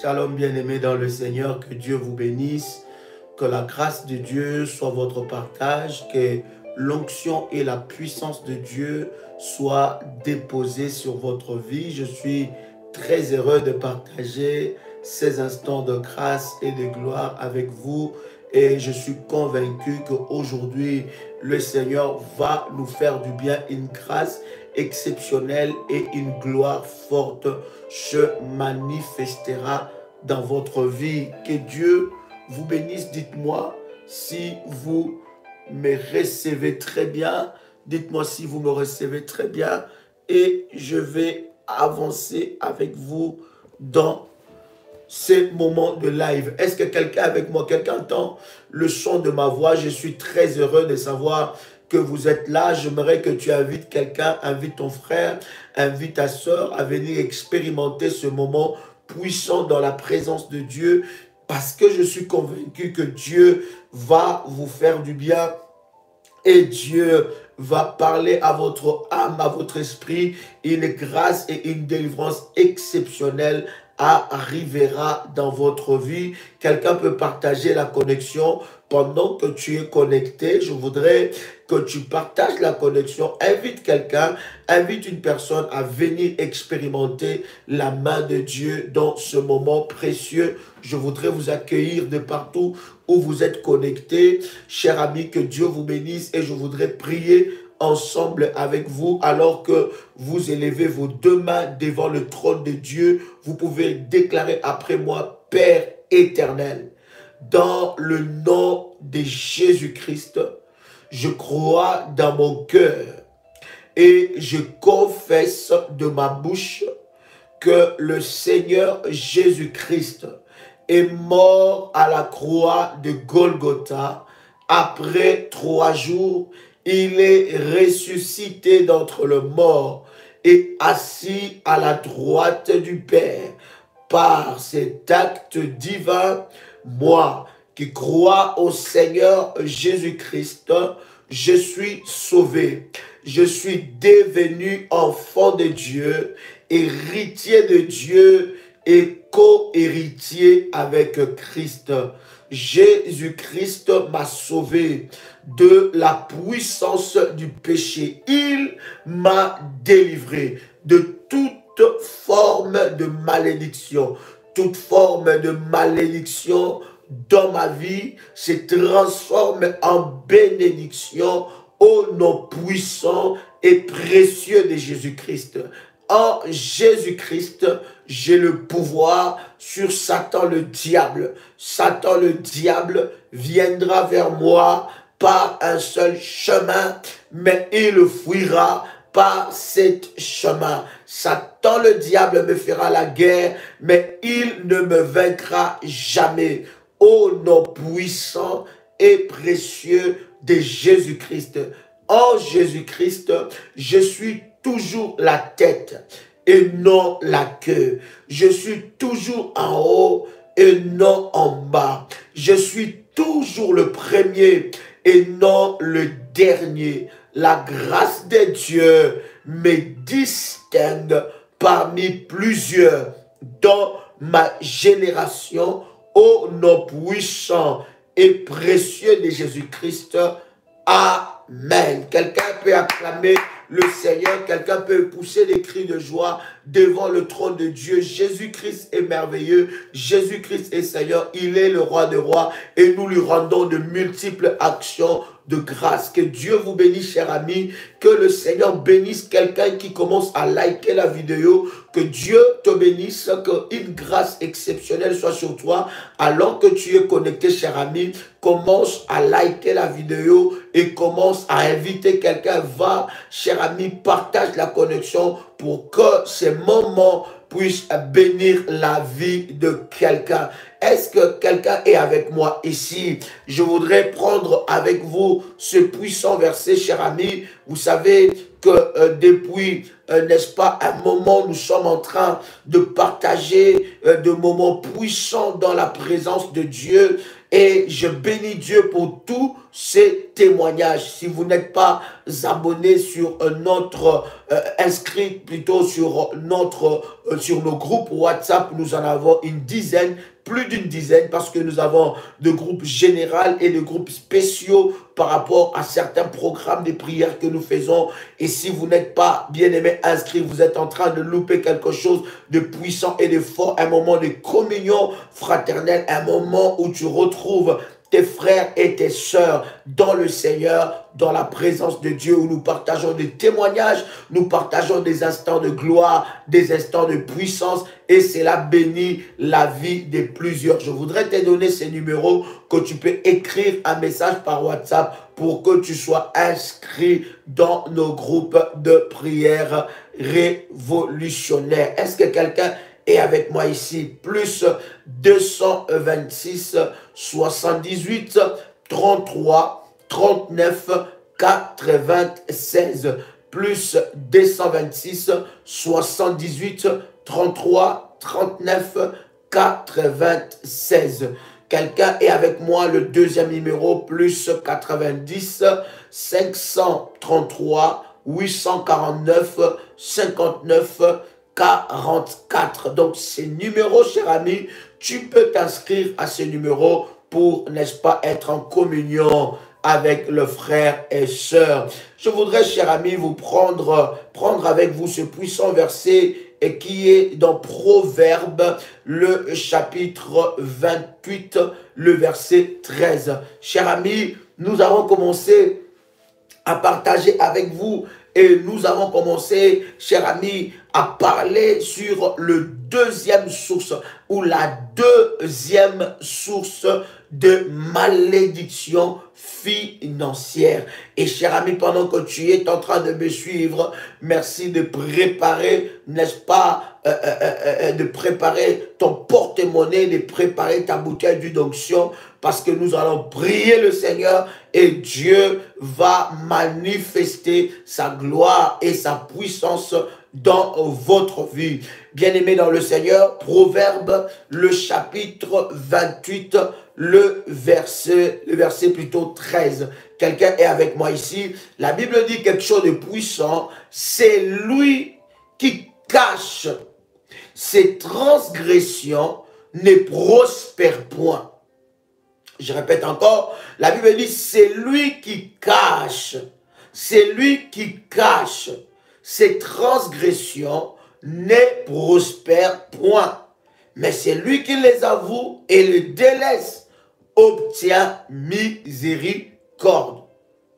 Shalom bien-aimés dans le Seigneur, que Dieu vous bénisse, que la grâce de Dieu soit votre partage, que l'onction et la puissance de Dieu soient déposées sur votre vie. Je suis très heureux de partager ces instants de grâce et de gloire avec vous et je suis convaincu qu'aujourd'hui, le Seigneur va nous faire du bien, une grâce exceptionnelle et une gloire forte se manifestera dans votre vie. Que Dieu vous bénisse. Dites-moi si vous me recevez très bien. Dites-moi si vous me recevez très bien. Et je vais avancer avec vous dans ces moments de live. Est-ce que quelqu'un avec moi, quelqu'un entend le son de ma voix? Je suis très heureux de savoir que vous êtes là. J'aimerais que tu invites quelqu'un, invite ton frère, invite ta soeur à venir expérimenter ce moment puissant dans la présence de Dieu, parce que je suis convaincu que Dieu va vous faire du bien et Dieu va parler à votre âme, à votre esprit. Une grâce et une délivrance exceptionnelle arrivera dans votre vie. Quelqu'un peut partager la connexion pendant que tu es connecté. Je voudrais que tu partages la connexion. Invite quelqu'un, invite une personne à venir expérimenter la main de Dieu dans ce moment précieux. Je voudrais vous accueillir de partout où vous êtes connectés. Chers amis, que Dieu vous bénisse et je voudrais prier ensemble avec vous alors que vous élevez vos deux mains devant le trône de Dieu. Vous pouvez déclarer après moi: Père éternel, dans le nom de Jésus-Christ, je crois dans mon cœur et je confesse de ma bouche que le Seigneur Jésus-Christ est mort à la croix de Golgotha. Après 3 jours, il est ressuscité d'entre les morts et assis à la droite du Père. Par cet acte divin, moi qui crois au Seigneur Jésus-Christ, je suis sauvé. Je suis devenu enfant de Dieu, héritier de Dieu et co-héritier avec Christ. Jésus-Christ m'a sauvé de la puissance du péché. Il m'a délivré de toute forme de malédiction. Toute forme de malédiction dans ma vie se transforme en bénédiction au nom puissant et précieux de Jésus-Christ. En Jésus-Christ, j'ai le pouvoir sur Satan le diable. Satan le diable viendra vers moi par un seul chemin, mais il fuira par cet chemin. Satan le diable me fera la guerre, mais il ne me vaincra jamais. Au nom puissant et précieux de Jésus-Christ. En Jésus-Christ, je suis toujours la tête et non la queue. Je suis toujours en haut et non en bas. Je suis toujours le premier et non le dernier. La grâce de Dieu me distingue parmi plusieurs dans ma génération. Au nom puissant et précieux de Jésus-Christ. Amen. Quelqu'un peut acclamer le Seigneur, quelqu'un peut pousser des cris de joie devant le trône de Dieu. Jésus-Christ est merveilleux, Jésus-Christ est Seigneur, il est le roi des rois et nous lui rendons de multiples actions de grâce. Que Dieu vous bénisse, chers amis, que le Seigneur bénisse quelqu'un qui commence à liker la vidéo, que Dieu te bénisse, qu'une grâce exceptionnelle soit sur toi alors que tu es connecté, cher ami. Commence à liker la vidéo et commence à inviter quelqu'un. Va, cher ami, partage la connexion pour que ces moments puissent bénir la vie de quelqu'un. Est-ce que quelqu'un est avec moi ici? Je voudrais prendre avec vous ce puissant verset, cher ami. Vous savez que depuis, n'est-ce pas, un moment, nous sommes en train de partager de moments puissants dans la présence de Dieu. Et je bénis Dieu pour tous ces témoignages. Si vous n'êtes pas abonné sur notre, inscrit plutôt sur sur nos groupes WhatsApp, nous en avons une dizaine, plus d'une dizaine, parce que nous avons de groupes généraux et de groupes spéciaux par rapport à certains programmes de prière que nous faisons. Et si vous n'êtes pas bien aimé inscrit, vous êtes en train de louper quelque chose de puissant et de fort, un moment de communion fraternelle, un moment où tu retrouves tes frères et tes sœurs dans le Seigneur, dans la présence de Dieu, où nous partageons des témoignages, nous partageons des instants de gloire, des instants de puissance, et cela bénit la vie de plusieurs. Je voudrais te donner ces numéros que tu peux écrire un message par WhatsApp pour que tu sois inscrit dans nos groupes de prière révolutionnaires. Est-ce que quelqu'un est avec moi ici? Plus 226 78 33 39 96. Plus 226 78 33 39 96. Quelqu'un est avec moi, le deuxième numéro, plus 90 533 849 59 44. Donc, ces numéros, cher ami, tu peux t'inscrire à ces numéros pour, n'est-ce pas, être en communion avec le frère et sœur. Je voudrais, cher ami, vous prendre avec vous ce puissant verset et qui est dans Proverbe, le chapitre 28, le verset 13. Cher ami, nous avons commencé à partager avec vous et nous avons commencé, cher ami, à parler sur le deuxième source ou la deuxième source de malédiction financière. Et cher ami, pendant que tu es en train de me suivre, merci de préparer, n'est-ce pas, de préparer ton porte-monnaie, de préparer ta bouteille d'huile d'onction, parce que nous allons prier le Seigneur et Dieu va manifester sa gloire et sa puissance dans votre vie. Bien-aimés dans le Seigneur, Proverbe, le chapitre 28, le verset plutôt 13. Quelqu'un est avec moi ici. La Bible dit quelque chose de puissant. C'est lui qui cache ses transgressions ne prospère point. Je répète encore, la Bible dit, c'est lui qui cache ses transgressions ne prospèrent point. Mais c'est lui qui les avoue et les délaisse, obtient miséricorde.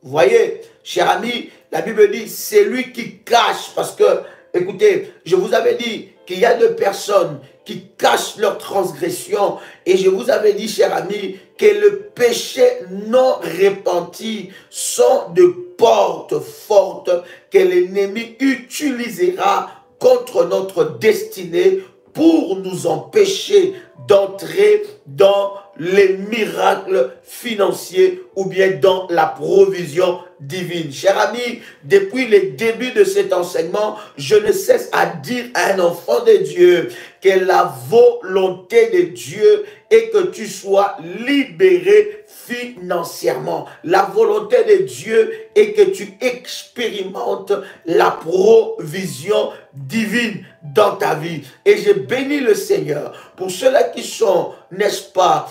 Vous voyez, cher ami, la Bible dit, c'est lui qui cache, parce que, écoutez, je vous avais dit qu'il y a deux personnes qui cachent leurs transgressions. Et je vous avais dit, cher ami, que le péché non repenti sont de portes fortes que l'ennemi utilisera contre notre destinée pour nous empêcher d'entrer dans les miracles financiers ou bien dans la provision divine. Cher ami, depuis le début de cet enseignement, je ne cesse à dire à un enfant de Dieu que la volonté de Dieu est que tu sois libéré financièrement. La volonté de Dieu est que tu expérimentes la provision divine dans ta vie. Et je bénis le Seigneur pour ceux-là qui sont, n'est-ce pas,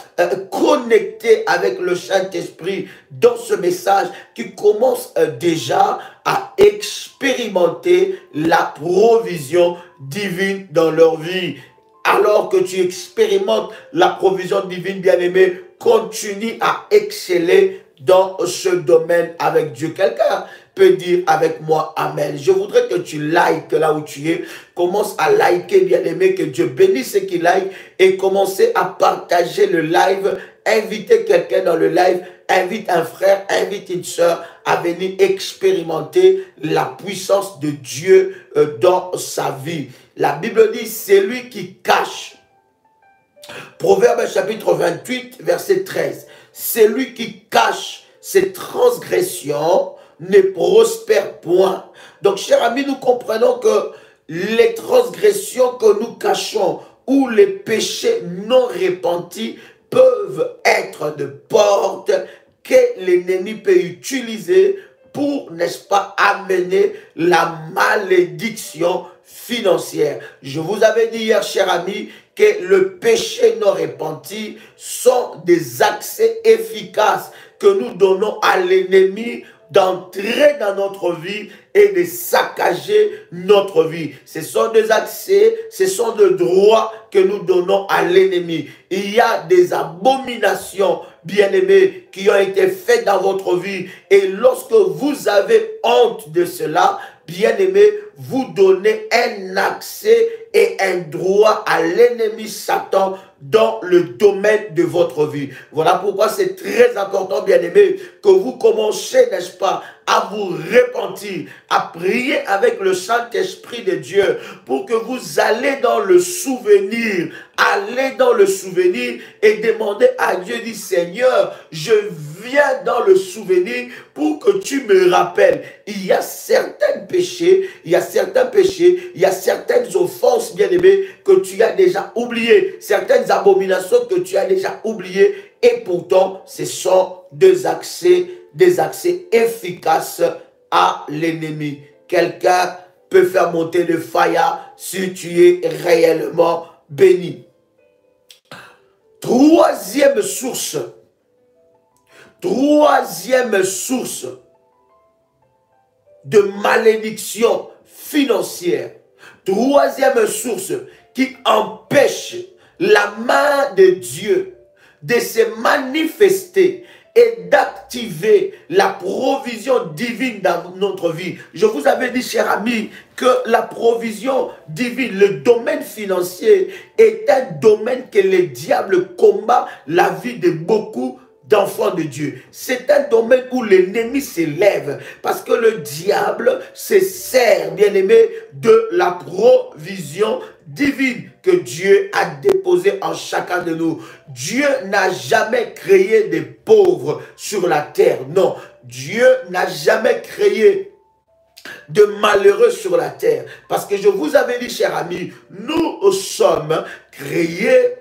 connectés avec le Saint-Esprit dans ce message, qui commencent déjà à expérimenter la provision divine dans leur vie. Alors que tu expérimentes la provision divine, bien-aimé, continue à exceller dans ce domaine avec Dieu. Quelqu'un peut dire avec moi Amen. Je voudrais que tu likes là où tu es. Commence à liker, bien-aimé, que Dieu bénisse ceux qui like et commencez à partager le live. Invitez quelqu'un dans le live. Invite un frère, invite une sœur à venir expérimenter la puissance de Dieu dans sa vie. La Bible dit, c'est lui qui cache. Proverbe chapitre 28, verset 13. C'est lui qui cache ses transgressions ne prospère point. Donc, chers amis, nous comprenons que les transgressions que nous cachons ou les péchés non repentis peuvent être de portes que l'ennemi peut utiliser pour, n'est-ce pas, amener la malédiction financière. Je vous avais dit hier, cher ami, que le péché non repenti sont des accès efficaces que nous donnons à l'ennemi d'entrer dans notre vie et de saccager notre vie. Ce sont des accès, ce sont des droits que nous donnons à l'ennemi. Il y a des abominations, bien-aimés, qui ont été faites dans votre vie. Et lorsque vous avez honte de cela, bien-aimés, vous donnez un accès et un droit à l'ennemi Satan dans le domaine de votre vie. Voilà pourquoi c'est très important, bien-aimés, que vous commencez, n'est-ce pas, à vous repentir, à prier avec le Saint-Esprit de Dieu pour que vous allez dans le souvenir, allez dans le souvenir et demandez à Dieu, dit Seigneur, je viens dans le souvenir pour que tu me rappelles. Il y a certains péchés, il y a certains péchés, il y a certaines offenses, bien-aimés, que tu as déjà oubliées, certaines abominations que tu as déjà oubliées, et pourtant, ce sont des accès efficaces à l'ennemi. Quelqu'un peut faire monter le fire si tu es réellement béni. Troisième source de malédiction financière. Troisième source qui empêche la main de Dieu de se manifester et d'activer la provision divine dans notre vie. Je vous avais dit, cher ami, que la provision divine, le domaine financier, est un domaine que le diable combat la vie de beaucoup d'enfants de Dieu. C'est un domaine où l'ennemi s'élève parce que le diable se sert, bien aimé, de la provision divine que Dieu a déposée en chacun de nous. Dieu n'a jamais créé des pauvres sur la terre. Non, Dieu n'a jamais créé de malheureux sur la terre. Parce que je vous avais dit, cher ami, nous sommes créés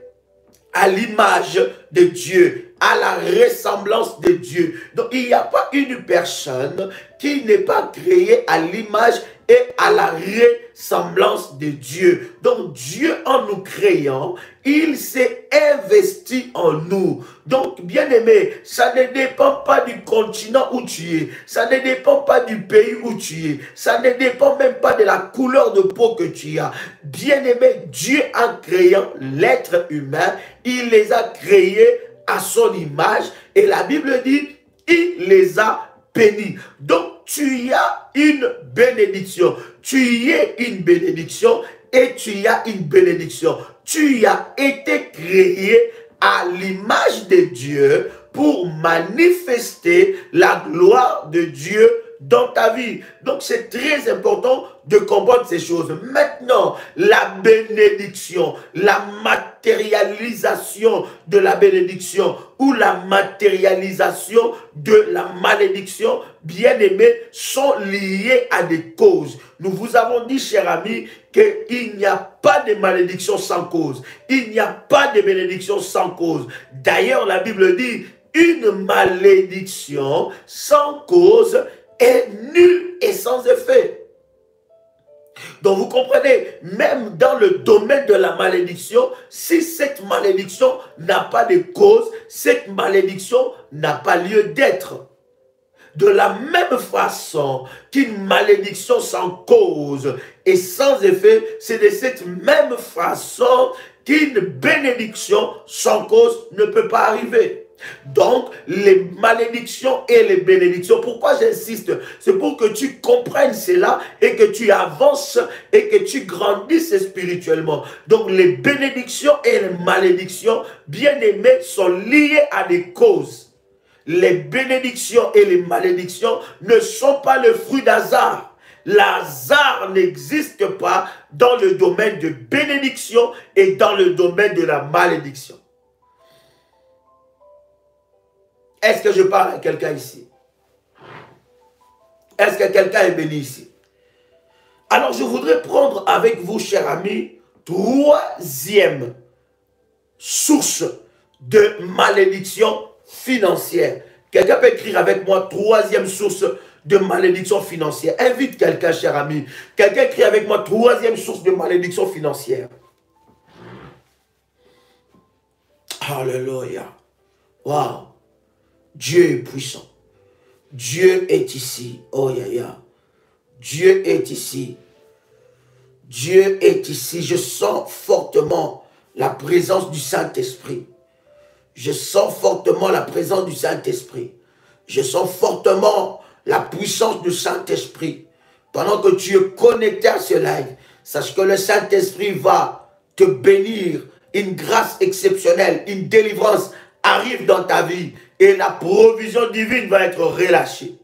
à l'image de Dieu, à la ressemblance de Dieu. Donc, il n'y a pas une personne qui n'est pas créée à l'image et à la ressemblance de Dieu. Donc, Dieu, en nous créant, il s'est investi en nous. Donc, bien-aimé, ça ne dépend pas du continent où tu es. Ça ne dépend pas du pays où tu es. Ça ne dépend même pas de la couleur de peau que tu as. Bien-aimé, Dieu, en créant l'être humain, il les a créés à son image. Et la Bible dit, il les a bénis. Donc, tu as une bénédiction. Tu y es une bénédiction et tu as une bénédiction. Tu as été créé à l'image de Dieu pour manifester la gloire de Dieu dans ta vie. Donc, c'est très important de comprendre ces choses. Maintenant, la bénédiction, la matérialisation de la bénédiction ou la matérialisation de la malédiction, bien aimés, sont liées à des causes. Nous vous avons dit, chers amis, qu'il n'y a pas de malédiction sans cause. Il n'y a pas de bénédiction sans cause. D'ailleurs, la Bible dit, une malédiction sans cause est nulle et sans effet. Donc vous comprenez, même dans le domaine de la malédiction, si cette malédiction n'a pas de cause, cette malédiction n'a pas lieu d'être. De la même façon qu'une malédiction sans cause et sans effet, c'est de cette même façon qu'une bénédiction sans cause ne peut pas arriver. Donc, les malédictions et les bénédictions, pourquoi j'insiste? C'est pour que tu comprennes cela et que tu avances et que tu grandisses spirituellement. Donc, les bénédictions et les malédictions, bien aimés, sont liées à des causes. Les bénédictions et les malédictions ne sont pas le fruit d'hasard. L'hasard n'existe pas dans le domaine de bénédiction et dans le domaine de la malédiction. Est-ce que je parle à quelqu'un ici? Est-ce que quelqu'un est béni ici? Alors, je voudrais prendre avec vous, chers amis, troisième source de malédiction financière. Quelqu'un peut écrire avec moi, troisième source de malédiction financière. Invite quelqu'un, cher ami. Quelqu'un écrit avec moi, troisième source de malédiction financière. Alléluia. Waouh. Dieu est puissant. Dieu est ici. Oh, ya. Dieu est ici. Dieu est ici. Je sens fortement la présence du Saint-Esprit. Je sens fortement la présence du Saint-Esprit. Je sens fortement la puissance du Saint-Esprit. Pendant que tu es connecté à ce live, sache que le Saint-Esprit va te bénir. Une grâce exceptionnelle, une délivrance arrive dans ta vie et la provision divine va être relâchée.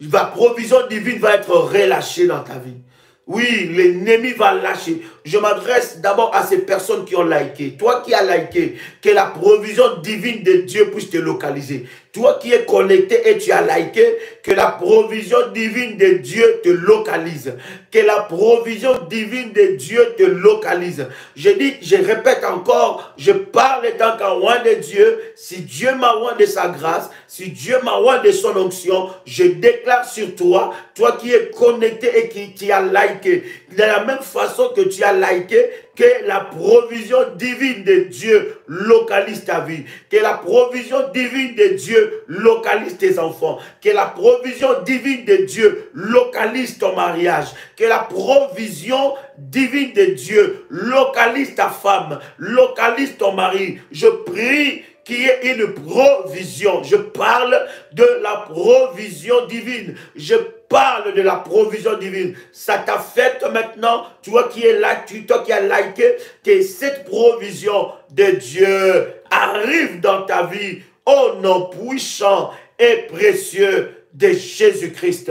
La provision divine va être relâchée dans ta vie. Oui, l'ennemi va lâcher. Je m'adresse d'abord à ces personnes qui ont liké. Toi qui as liké, que la provision divine de Dieu puisse te localiser. Toi qui es connecté et tu as liké, que la provision divine de Dieu te localise. Que la provision divine de Dieu te localise. Je répète encore, je parle tant qu'un roi de Dieu. Si Dieu m'a roi de sa grâce, si Dieu m'a roi de son onction, je déclare sur toi, toi qui es connecté et qui a liké, de la même façon que tu as liké, que la provision divine de Dieu localise ta vie. Que la provision divine de Dieu localise tes enfants. Que la provision divine de Dieu localise ton mariage. Que la provision divine de Dieu localise ta femme, localise ton mari. Je prie qu'il y ait une provision. Je parle de la provision divine. Je parle de la provision divine. Ça t'affecte maintenant, toi qui es là, toi qui as liké, que cette provision de Dieu arrive dans ta vie au nom puissant et précieux de Jésus-Christ.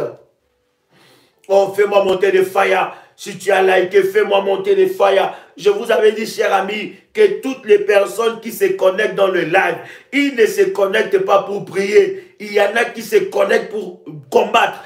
Oh, fais-moi monter des fire. Si tu as liké, fais-moi monter des fire. Je vous avais dit, chers amis, que toutes les personnes qui se connectent dans le live, ils ne se connectent pas pour prier. Il y en a qui se connectent pour combattre.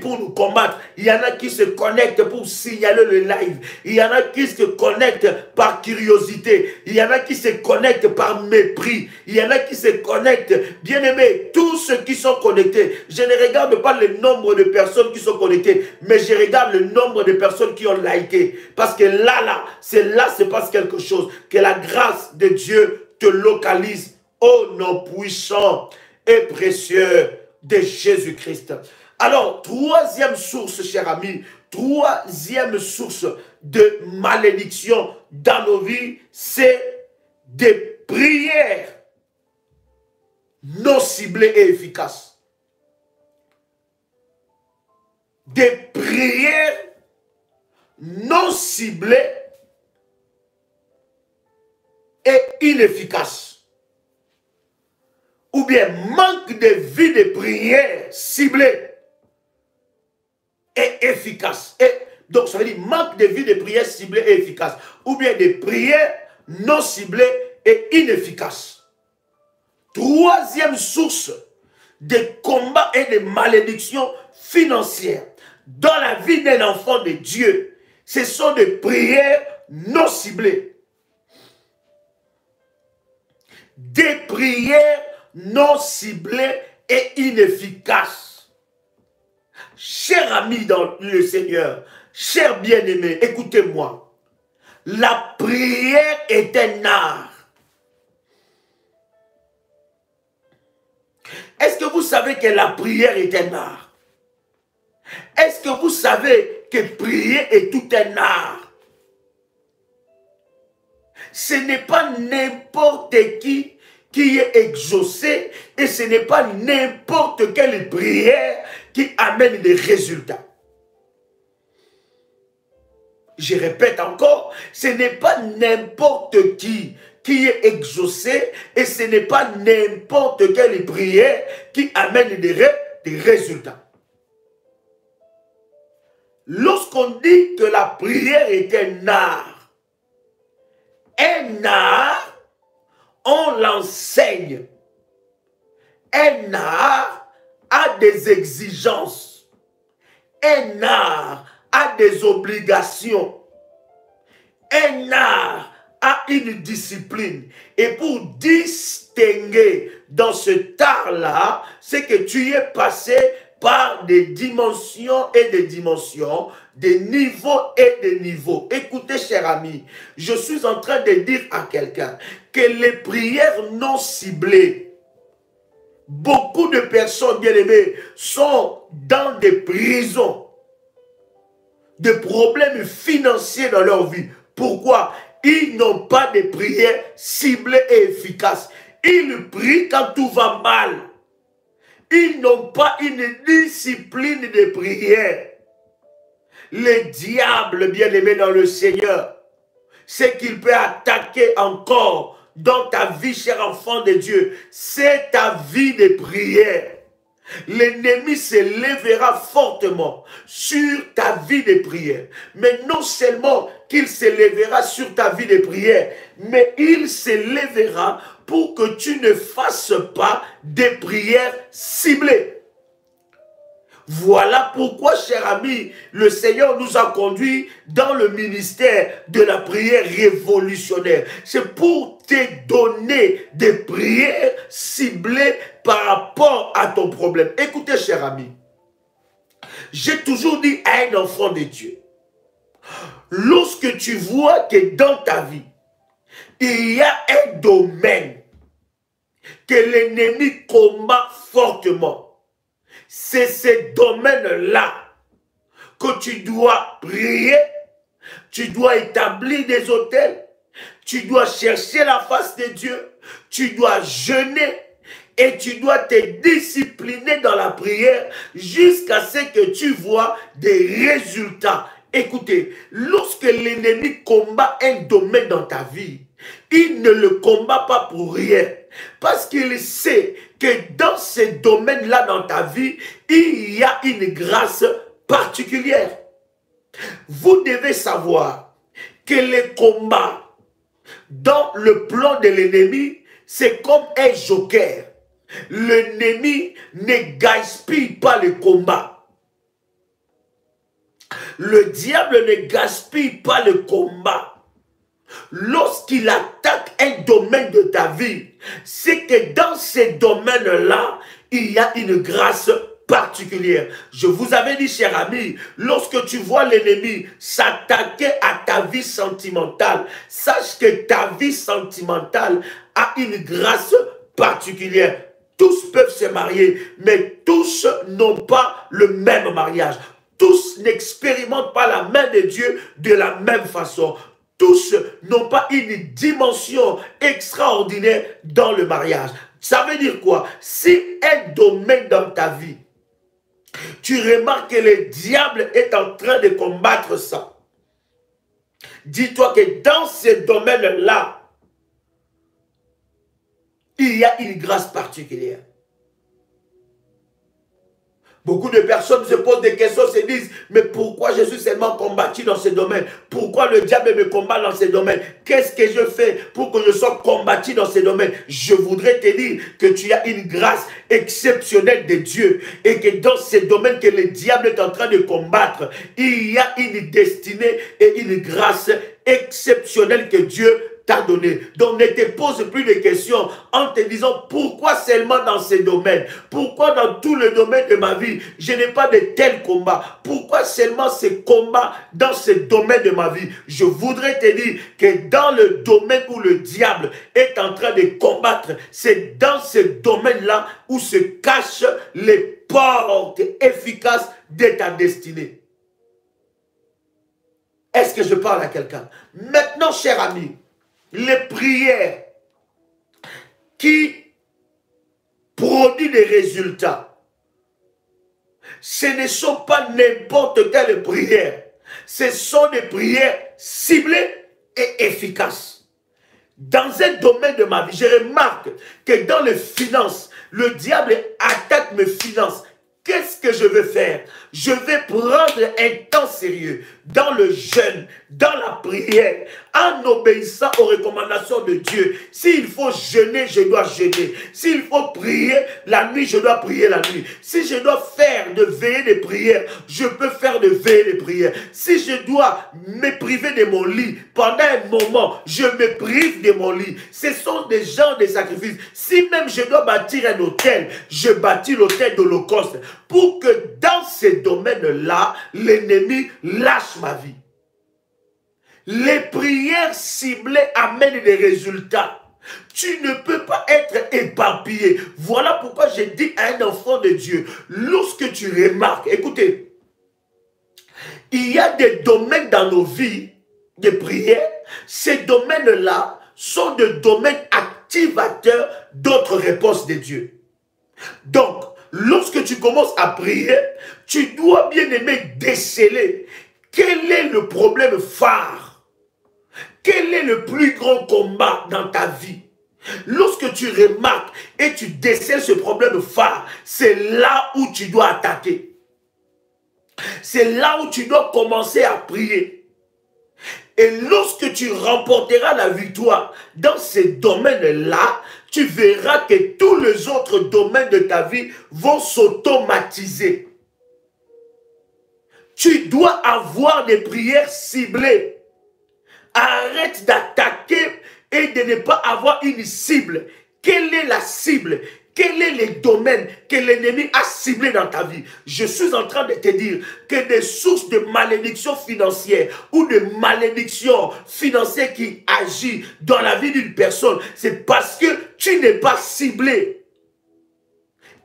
Pour nous combattre. Il y en a qui se connectent pour signaler le live. Il y en a qui se connectent par curiosité. Il y en a qui se connectent par mépris. Il y en a qui se connectent. Bien aimés, tous ceux qui sont connectés, je ne regarde pas le nombre de personnes qui sont connectées, mais je regarde le nombre de personnes qui ont liké. Parce que là, se passe quelque chose. Que la grâce de Dieu te localise au nom puissant et précieux de Jésus-Christ. Alors, troisième source, cher ami, troisième source de malédiction dans nos vies, c'est des prières non ciblées et efficaces. Des prières non ciblées et inefficaces. Ou bien manque de vie de prière ciblée et efficace. Et donc, ça veut dire manque de vie de prière ciblée et efficace. Ou bien des prières non ciblées et inefficaces. Troisième source de combats et de malédictions financières dans la vie d'un enfant de Dieu, ce sont des prières non ciblées. Des prières non ciblées et inefficaces. Cher ami dans le Seigneur, cher bien-aimé, écoutez-moi. La prière est un art. Est-ce que vous savez que la prière est un art? Est-ce que vous savez que prier est tout un art? Ce n'est pas n'importe qui est exaucé et ce n'est pas n'importe quelle prière qui amène des résultats. Je répète encore, ce n'est pas n'importe qui est exaucé et ce n'est pas n'importe quelle prière qui amène des résultats. Lorsqu'on dit que la prière est un art, on l'enseigne. Un art a des exigences. Un art a des obligations. Un art a a une discipline. Et pour distinguer dans ce art-là, c'est que tu es passé par des dimensions et des dimensions, des niveaux et des niveaux. Écoutez, cher ami, je suis en train de dire à quelqu'un que les prières non ciblées, beaucoup de personnes, bien aimées, sont dans des prisons, des problèmes financiers dans leur vie. Pourquoi? Ils n'ont pas de prières ciblées et efficaces. Ils prient quand tout va mal. Ils n'ont pas une discipline de prière. Le diable, bien-aimé dans le Seigneur, c'est qu'il peut attaquer encore dans ta vie, cher enfant de Dieu. C'est ta vie de prière. L'ennemi se lèvera fortement sur ta vie de prière. Mais non seulement qu'il se lèvera sur ta vie de prière, mais il se lèvera pour que tu ne fasses pas des prières ciblées. Voilà pourquoi, cher ami, le Seigneur nous a conduits dans le ministère de la prière révolutionnaire. C'est pour te donner des prières ciblées par rapport à ton problème. Écoutez, cher ami, j'ai toujours dit à un enfant de Dieu, lorsque tu vois que dans ta vie, il y a un domaine que l'ennemi combat fortement, c'est ce domaine-là que tu dois prier, tu dois établir des autels, tu dois chercher la face de Dieu, tu dois jeûner et tu dois te discipliner dans la prière jusqu'à ce que tu vois des résultats. Écoutez, lorsque l'ennemi combat un domaine dans ta vie, il ne le combat pas pour rien. Parce qu'il sait que dans ce domaine-là dans ta vie, il y a une grâce particulière. Vous devez savoir que les combats dans le plan de l'ennemi, c'est comme un joker. L'ennemi ne gaspille pas le combat. Le diable ne gaspille pas le combat. Lorsqu'il attaque un domaine de ta vie, c'est que dans ce domaine-là, il y a une grâce particulière. Je vous avais dit, cher ami, lorsque tu vois l'ennemi s'attaquer à ta vie sentimentale, sache que ta vie sentimentale a une grâce particulière. Tous peuvent se marier, mais tous n'ont pas le même mariage. Tous n'expérimentent pas la main de Dieu de la même façon. Tous n'ont pas une dimension extraordinaire dans le mariage. Ça veut dire quoi? Si un domaine dans ta vie, tu remarques que le diable est en train de combattre ça, dis-toi que dans ce domaine-là, il y a une grâce particulière. Beaucoup de personnes se posent des questions, se disent, mais pourquoi je suis seulement combattu dans ce domaine? Pourquoi le diable me combat dans ce domaine? Qu'est-ce que je fais pour que je sois combattu dans ce domaine? Je voudrais te dire que tu as une grâce exceptionnelle de Dieu et que dans ce domaine que le diable est en train de combattre, il y a une destinée et une grâce exceptionnelle que Dieu t'a donné. Donc ne te pose plus de questions en te disant pourquoi seulement dans ces domaines, pourquoi dans tout le domaine de ma vie je n'ai pas de tel combat, pourquoi seulement ces combats dans ce domaine de ma vie. Je voudrais te dire que dans le domaine où le diable est en train de combattre, c'est dans ce domaine-là où se cachent les portes efficaces de ta destinée. Est-ce que je parle à quelqu'un? Maintenant, cher ami, les prières qui produisent des résultats, ce ne sont pas n'importe quelle prière. Ce sont des prières ciblées et efficaces. Dans un domaine de ma vie, je remarque que dans les finances, le diable attaque mes finances. Qu'est-ce que je vais faire? Je vais prendre un temps sérieux. dans le jeûne, dans la prière, en obéissant aux recommandations de Dieu. S'il faut jeûner, je dois jeûner. S'il faut prier la nuit, je dois prier la nuit. Si je dois faire de veillées de prière, je peux faire de veillées de prière. Si je dois me priver de mon lit pendant un moment, je me prive de mon lit. Ce sont des genres de sacrifices. Si même je dois bâtir un hôtel, je bâtis l'hôtel d'Holocauste pour que dans ces domaines-là, l'ennemi lâche ma vie. Les prières ciblées amènent des résultats. Tu ne peux pas être éparpillé. Voilà pourquoi j'ai dit à un enfant de Dieu, lorsque tu remarques, écoutez, il y a des domaines dans nos vies de prière, ces domaines-là sont des domaines activateurs d'autres réponses de Dieu. Donc, lorsque tu commences à prier, tu dois bien aimer déceler quel est le problème phare, quel est le plus grand combat dans ta vie. Lorsque tu remarques et tu décèles ce problème phare, c'est là où tu dois attaquer. C'est là où tu dois commencer à prier. Et lorsque tu remporteras la victoire dans ces domaines-là, tu verras que tous les autres domaines de ta vie vont s'automatiser. Tu dois avoir des prières ciblées. Arrête d'attaquer et de ne pas avoir une cible. Quelle est la cible? Quel est le domaine que l'ennemi a ciblé dans ta vie? Je suis en train de te dire que des sources de malédiction financière ou de malédiction financière qui agit dans la vie d'une personne, c'est parce que tu n'es pas ciblé.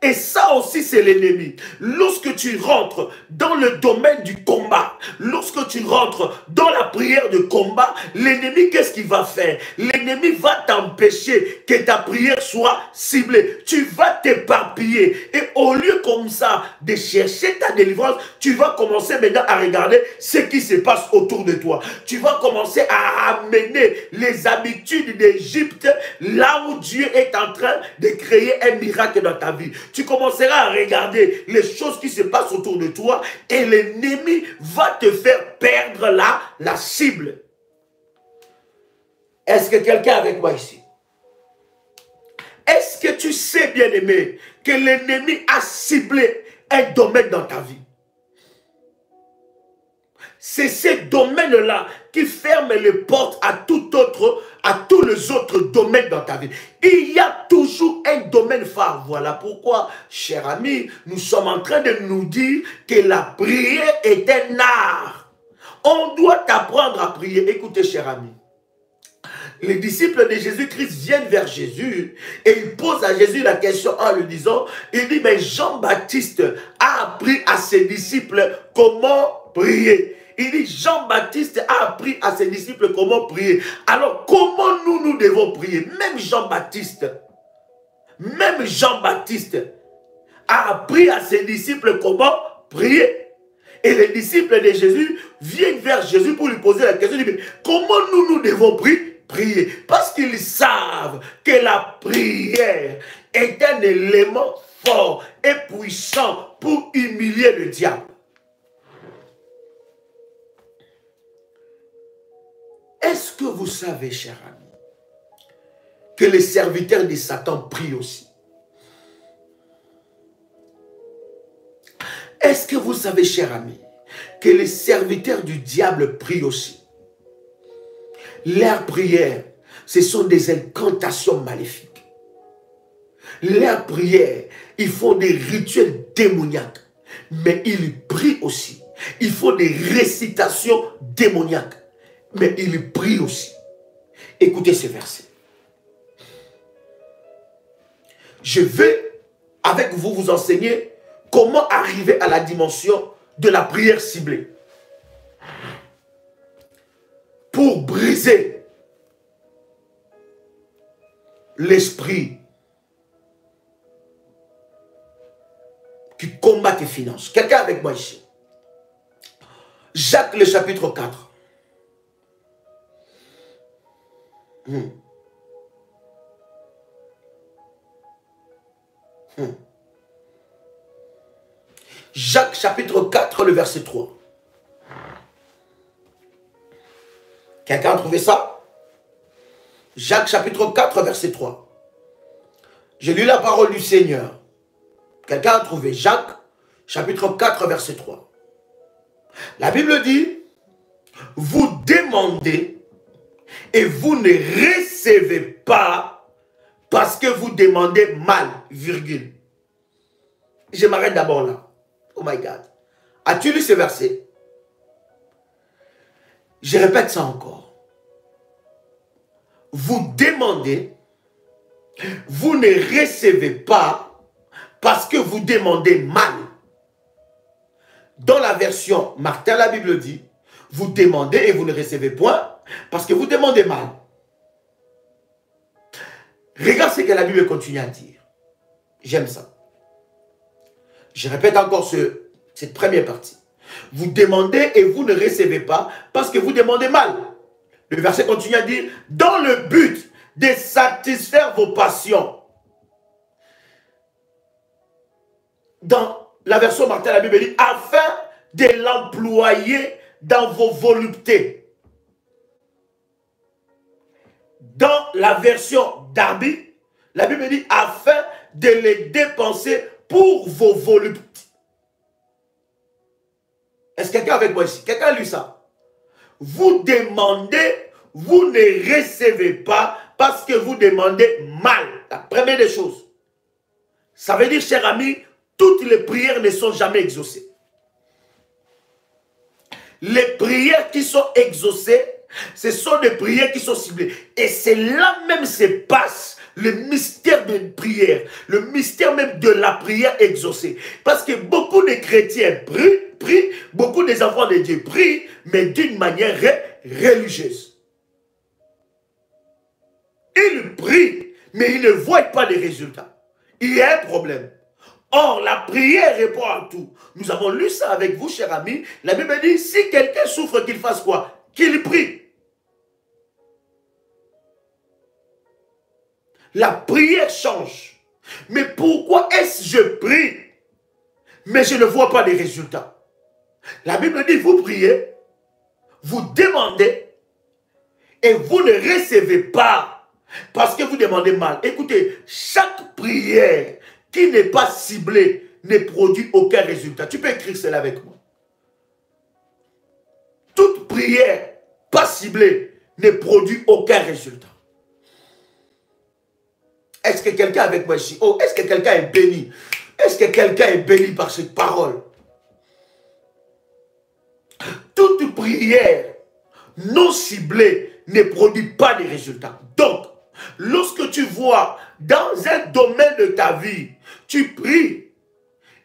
Et ça aussi, c'est l'ennemi. Lorsque tu rentres dans le domaine du combat, lorsque tu rentres dans la prière de combat, l'ennemi, qu'est-ce qu'il va faire? L'ennemi va t'empêcher que ta prière soit ciblée. Tu vas t'éparpiller. Et au lieu comme ça de chercher ta délivrance, tu vas commencer maintenant à regarder ce qui se passe autour de toi. Tu vas commencer à amener les habitudes d'Égypte là où Dieu est en train de créer un miracle dans ta vie. Tu commenceras à regarder les choses qui se passent autour de toi et l'ennemi va te faire perdre la cible. Est-ce que quelqu'un est avec moi ici? Est-ce que tu sais, bien-aimé, que l'ennemi a ciblé un domaine dans ta vie? C'est ces domaines-là qui ferment les portes à tous les autres domaines dans ta vie. Il y a toujours un domaine phare. Voilà pourquoi, cher ami, nous sommes en train de nous dire que la prière est un art. On doit apprendre à prier. Écoutez, cher ami. Les disciples de Jésus-Christ viennent vers Jésus et ils posent à Jésus la question en lui disant, il dit, mais Jean-Baptiste a appris à ses disciples comment prier. Il dit, Jean-Baptiste a appris à ses disciples comment prier. Alors, comment nous devons prier? Même Jean-Baptiste a appris à ses disciples comment prier. Et les disciples de Jésus viennent vers Jésus pour lui poser la question, mais comment nous devons prier? Parce qu'ils savent que la prière est un élément fort et puissant pour humilier le diable. Est-ce que vous savez, cher ami, que les serviteurs de Satan prient aussi? Est-ce que vous savez, cher ami, que les serviteurs du diable prient aussi? Leurs prières, ce sont des incantations maléfiques. Leurs prières, ils font des rituels démoniaques, mais ils prient aussi. Ils font des récitations démoniaques, mais ils prient aussi. Écoutez ce verset. Je vais, avec vous, vous enseigner comment arriver à la dimension de la prière ciblée. Pour briser l'esprit qui combat tes finances. Quelqu'un avec moi ici? Jacques, le chapitre 4. Jacques, chapitre 4, le verset 3. Quelqu'un a trouvé ça? Jacques chapitre 4, verset 3. J'ai lu la parole du Seigneur. Quelqu'un a trouvé Jacques chapitre 4, verset 3. La Bible dit, vous demandez et vous ne recevez pas parce que vous demandez mal, virgule. Je m'arrête d'abord là. Oh my God. As-tu lu ce verset? Je répète ça encore. Vous demandez, vous ne recevez pas parce que vous demandez mal. Dans la version Martin, la Bible dit, vous demandez et vous ne recevez point parce que vous demandez mal. Regarde ce que la Bible continue à dire. J'aime ça. Je répète encore cette première partie. Vous demandez et vous ne recevez pas parce que vous demandez mal. Le verset continue à dire, dans le but de satisfaire vos passions. Dans la version Martin, la Bible dit, afin de l'employer dans vos voluptés. Dans la version Darby, la Bible dit, afin de les dépenser pour vos voluptés. Est-ce que quelqu'un avec moi ici? Quelqu'un a lu ça? Vous demandez, vous ne recevez pas parce que vous demandez mal. La première des choses. Ça veut dire, cher ami, toutes les prières ne sont jamais exaucées. Les prières qui sont exaucées, ce sont des prières qui sont ciblées. Et c'est là même se passe le mystère de prière, le mystère même de la prière exaucée. Parce que beaucoup de chrétiens prient, beaucoup des enfants de Dieu prient, mais d'une manière religieuse. Ils prient, mais ils ne voient pas de résultats. Il y a un problème. Or, la prière répond à tout. Nous avons lu ça avec vous, chers amis. La Bible dit, si quelqu'un souffre, qu'il fasse quoi? Qu'il prie. La prière change. Mais pourquoi est-ce que je prie, mais je ne vois pas de résultats? La Bible dit, vous priez, vous demandez, et vous ne recevez pas, parce que vous demandez mal. Écoutez, chaque prière qui n'est pas ciblée ne produit aucun résultat. Tu peux écrire cela avec moi. Toute prière pas ciblée ne produit aucun résultat. Est-ce que quelqu'un avec moi ici? Oh, est-ce que quelqu'un est béni? Est-ce que quelqu'un est béni par cette parole? Toute prière non ciblée ne produit pas de résultats. Donc, lorsque tu vois dans un domaine de ta vie, tu pries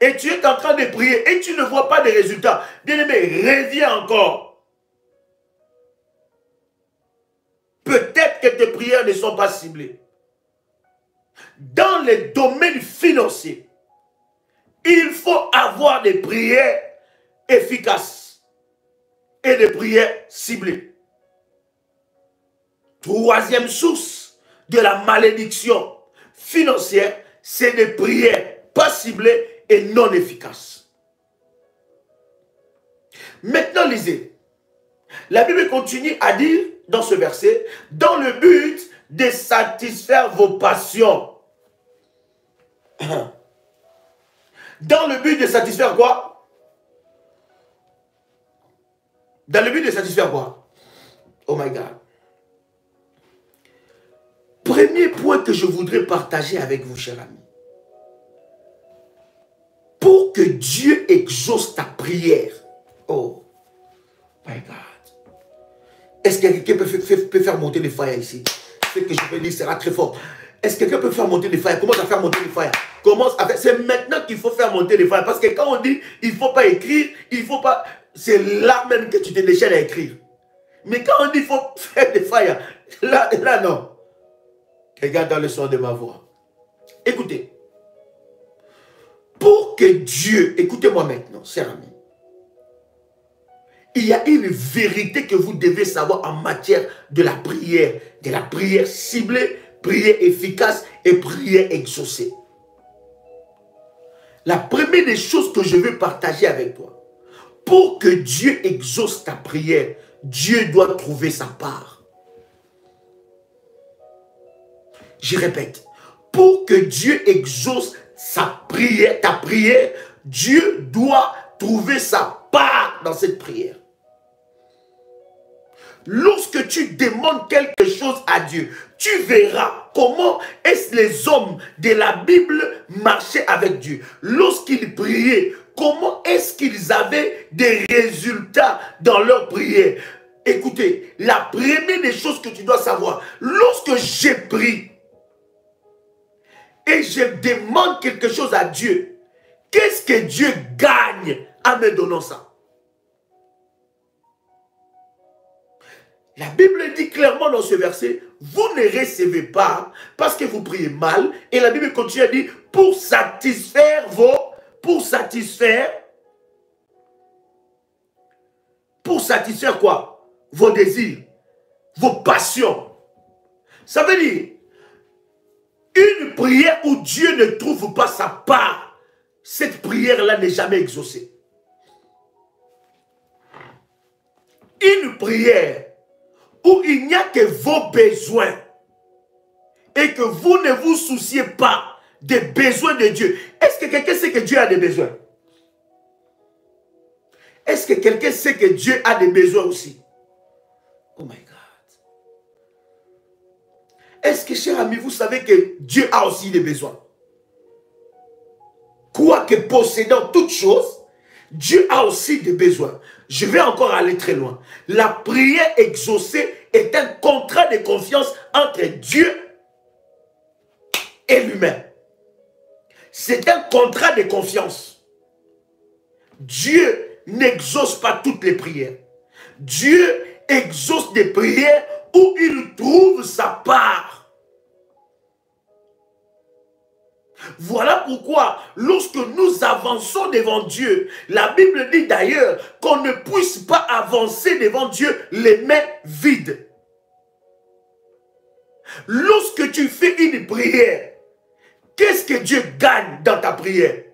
et tu es en train de prier et tu ne vois pas de résultats, bien-aimé, reviens encore. Peut-être que tes prières ne sont pas ciblées. Dans les domaines financiers, il faut avoir des prières efficaces et des prières ciblées. Troisième source de la malédiction financière, c'est des prières pas ciblées et non efficaces. Maintenant, lisez. La Bible continue à dire dans ce verset, dans le but de satisfaire vos passions. Dans le but de satisfaire quoi? Dans le but de satisfaire quoi? Oh my God. Premier point que je voudrais partager avec vous, chers amis. Pour que Dieu exauce ta prière. Oh my God. Est-ce que quelqu'un peut faire monter les fires ici? Ce que je vais dire sera très fort. Est-ce que quelqu'un peut faire monter les fires? Commence à faire monter les fires. Commence à faire. C'est maintenant qu'il faut faire monter les fires. Parce que quand on dit il ne faut pas écrire, il faut pas. C'est là même que tu te déchaînes à écrire. Mais quand on dit il faut faire des fires, là non. Regarde dans le son de ma voix. Écoutez. Pour que Dieu, écoutez-moi maintenant, chers amis. Il y a une vérité que vous devez savoir en matière de la prière ciblée, prière efficace et prière exaucée. La première des choses que je veux partager avec toi, pour que Dieu exauce ta prière, Dieu doit trouver sa part. Je répète, pour que Dieu exauce sa prière, ta prière, Dieu doit trouver sa part dans cette prière. Lorsque tu demandes quelque chose à Dieu, tu verras comment est-ce les hommes de la Bible marchaient avec Dieu. Lorsqu'ils priaient, comment est-ce qu'ils avaient des résultats dans leur prière. Écoutez, la première des choses que tu dois savoir, lorsque j'ai prié et je demande quelque chose à Dieu, qu'est-ce que Dieu gagne en me donnant ça? La Bible dit clairement dans ce verset, vous ne recevez pas parce que vous priez mal. Et la Bible continue à dire, pour satisfaire quoi? Vos désirs, vos passions. Ça veut dire, une prière où Dieu ne trouve pas sa part, cette prière-là n'est jamais exaucée. Une prière où il n'y a que vos besoins et que vous ne vous souciez pas des besoins de Dieu. Est-ce que quelqu'un sait que Dieu a des besoins? Est-ce que quelqu'un sait que Dieu a des besoins aussi? Oh my God. Est-ce que, chers amis, vous savez que Dieu a aussi des besoins? Quoique possédant toutes choses, Dieu a aussi des besoins. Je vais encore aller très loin. La prière exaucée est un contrat de confiance entre Dieu et l'humain. C'est un contrat de confiance. Dieu n'exauce pas toutes les prières. Dieu exauce des prières où il trouve sa part. Voilà pourquoi, lorsque nous avançons devant Dieu, la Bible dit d'ailleurs qu'on ne puisse pas avancer devant Dieu les mains vides. Lorsque tu fais une prière, qu'est-ce que Dieu gagne dans ta prière?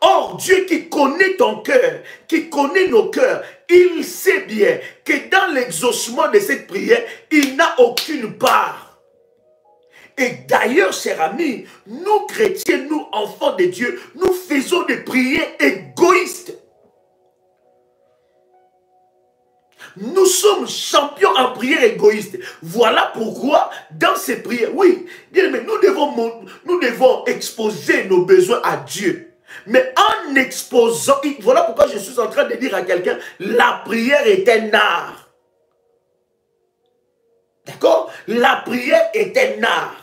Or, Dieu qui connaît ton cœur, qui connaît nos cœurs, il sait bien que dans l'exaucement de cette prière, il n'a aucune part. Et d'ailleurs, chers amis, nous chrétiens, nous enfants de Dieu, nous faisons des prières égoïstes. Nous sommes champions en prière égoïste. Voilà pourquoi, dans ces prières, oui, mais nous devons exposer nos besoins à Dieu. Mais en exposant, voilà pourquoi je suis en train de dire à quelqu'un, la prière est un art. D'accord? La prière est un art.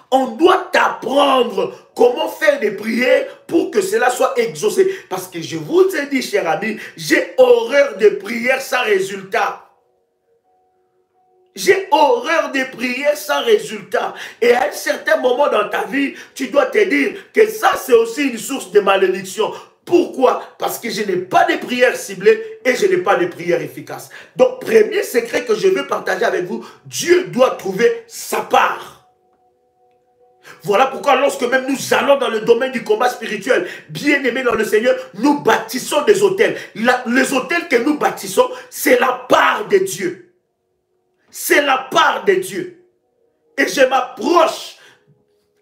On doit apprendre comment faire des prières pour que cela soit exaucé. Parce que je vous ai dit, chers amis, j'ai horreur de prières sans résultat. J'ai horreur de prières sans résultat. Et à un certain moment dans ta vie, tu dois te dire que ça, c'est aussi une source de malédiction. Pourquoi? Parce que je n'ai pas de prières ciblées et je n'ai pas de prières efficaces. Donc, premier secret que je veux partager avec vous, Dieu doit trouver sa part. Voilà pourquoi lorsque même nous allons dans le domaine du combat spirituel, bien aimés dans le Seigneur, nous bâtissons des autels. Les autels que nous bâtissons, c'est la part de Dieu. C'est la part de Dieu. Et je m'approche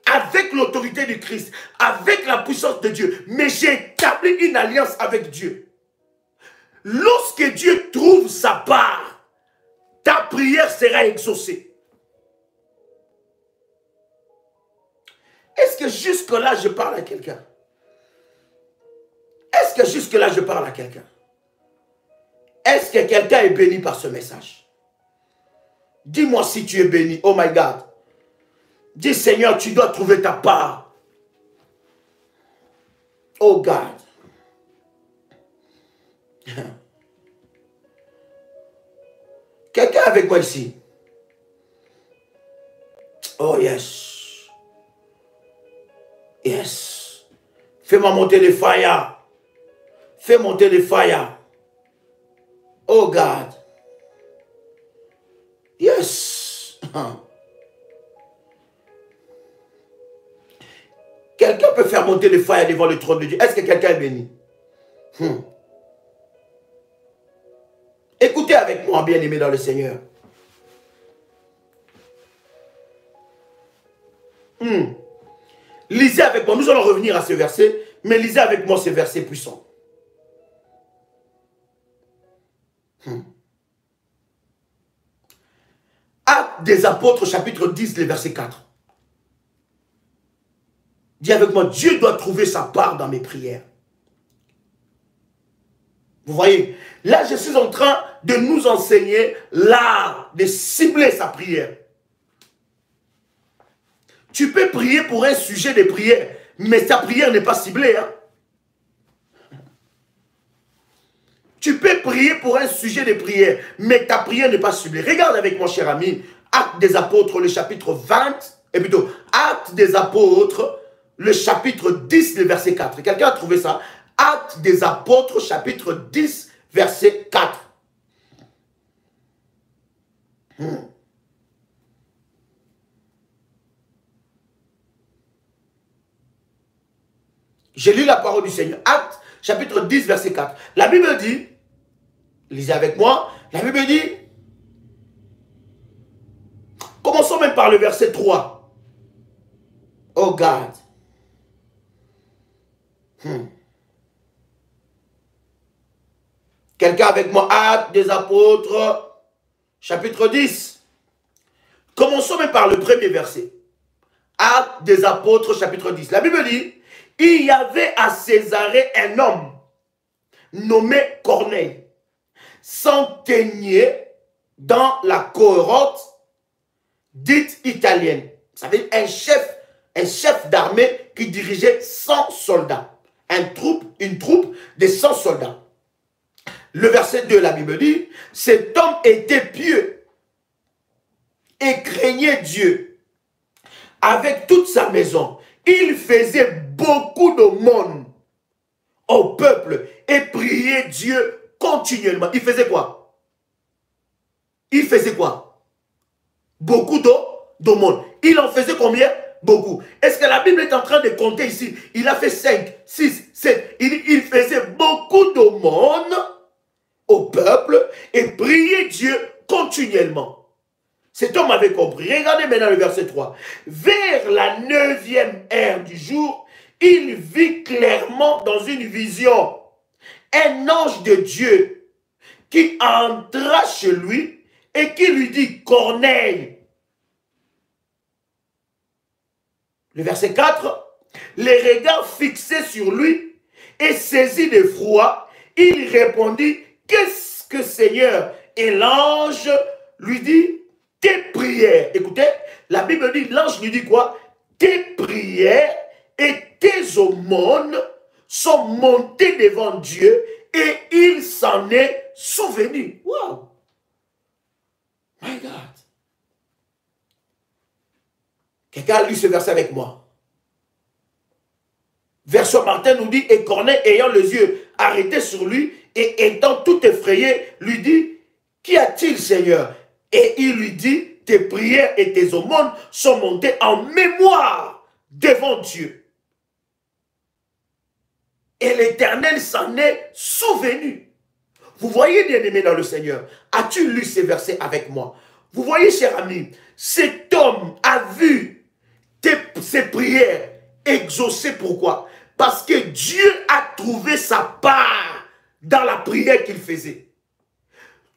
avec l'autorité du Christ, avec la puissance de Dieu. Mais j'ai établi une alliance avec Dieu. Lorsque Dieu trouve sa part, ta prière sera exaucée. Est-ce que jusque-là, je parle à quelqu'un? Est-ce que jusque-là, je parle à quelqu'un? Est-ce que quelqu'un est béni par ce message? Dis-moi si tu es béni. Oh my God. Dis, Seigneur, tu dois trouver ta part. Oh God. Quelqu'un avec moi ici? Oh yes. Yes. Fais-moi monter les fire. Fais monter les fire. Oh God. Yes. Quelqu'un peut faire monter les fire devant le trône de Dieu. Est-ce que quelqu'un est béni? Écoutez avec moi. moi bien aimé dans le Seigneur. Lisez avec moi, nous allons revenir à ce verset, mais lisez avec moi ce verset puissant. Actes des apôtres, chapitre 10, le verset 4. Dis avec moi, Dieu doit trouver sa part dans mes prières. Vous voyez, là je suis en train de nous enseigner l'art de cibler sa prière. Tu peux prier pour un sujet de prière, mais ta prière n'est pas ciblée. Hein? Tu peux prier pour un sujet de prière, mais ta prière n'est pas ciblée. Regarde avec moi, cher ami, Actes des apôtres, le chapitre 20, et plutôt Actes des apôtres, le chapitre 10, le verset 4. Quelqu'un a trouvé ça? Actes des apôtres, chapitre 10, verset 4. J'ai lu la parole du Seigneur. Actes, chapitre 10, verset 4. La Bible dit, lisez avec moi, la Bible dit, commençons même par le verset 3. Oh God. Quelqu'un avec moi, Actes des apôtres, chapitre 10. Commençons même par le premier verset. Actes des apôtres, chapitre 10. La Bible dit, il y avait à Césarée un homme nommé Corneille, centenier dans la cohorte dite italienne. Vous savez, un chef d'armée qui dirigeait 100 soldats. Une troupe de 100 soldats. Le verset 2, la Bible dit, cet homme était pieux et craignait Dieu. Avec toute sa maison, il faisait beaucoup d'aumônes au peuple et priait Dieu continuellement. Il faisait quoi? Il faisait quoi? Beaucoup d'aumônes. Il en faisait combien? Beaucoup. Est-ce que la Bible est en train de compter ici? Il a fait 5, 6, 7. Il faisait beaucoup d'aumônes au peuple et priait Dieu continuellement. Cet homme avait compris. Regardez maintenant le verset 3. Vers la 9e heure du jour, il vit clairement dans une vision un ange de Dieu qui entra chez lui et qui lui dit, Corneille. Le verset 4, les regards fixés sur lui et saisi d'effroi, il répondit, qu'est-ce que Seigneur? Et l'ange lui dit, tes prières. Écoutez, la Bible dit, l'ange lui dit quoi? Tes prières et tes aumônes sont montées devant Dieu et il s'en est souvenu. Wow! My God! Quelqu'un a lu ce verset avec moi. Verset Martin nous dit, et Corneille, ayant les yeux arrêtés sur lui et étant tout effrayé, lui dit, qu'y a-t-il, Seigneur? Et il lui dit, tes prières et tes aumônes sont montées en mémoire devant Dieu. Et l'Éternel s'en est souvenu. Vous voyez, bien-aimé dans le Seigneur, as-tu lu ces versets avec moi? Vous voyez, cher ami, cet homme a vu ses prières exaucées. Pourquoi? Parce que Dieu a trouvé sa part dans la prière qu'il faisait.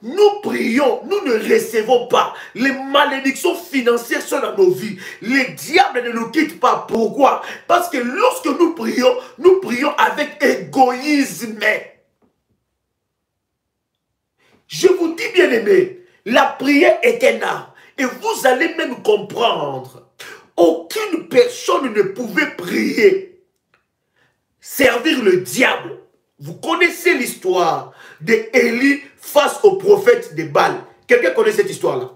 Nous prions, nous ne recevons pas. Les malédictions financières sont dans nos vies. Les diables ne nous quittent pas. Pourquoi? Parce que lorsque nous prions avec égoïsme. Je vous dis, bien aimé, la prière est un art. Et vous allez même comprendre. Aucune personne ne pouvait prier, servir le diable. Vous connaissez l'histoire d'Élie face au prophète de Baal. Quelqu'un connaît cette histoire-là?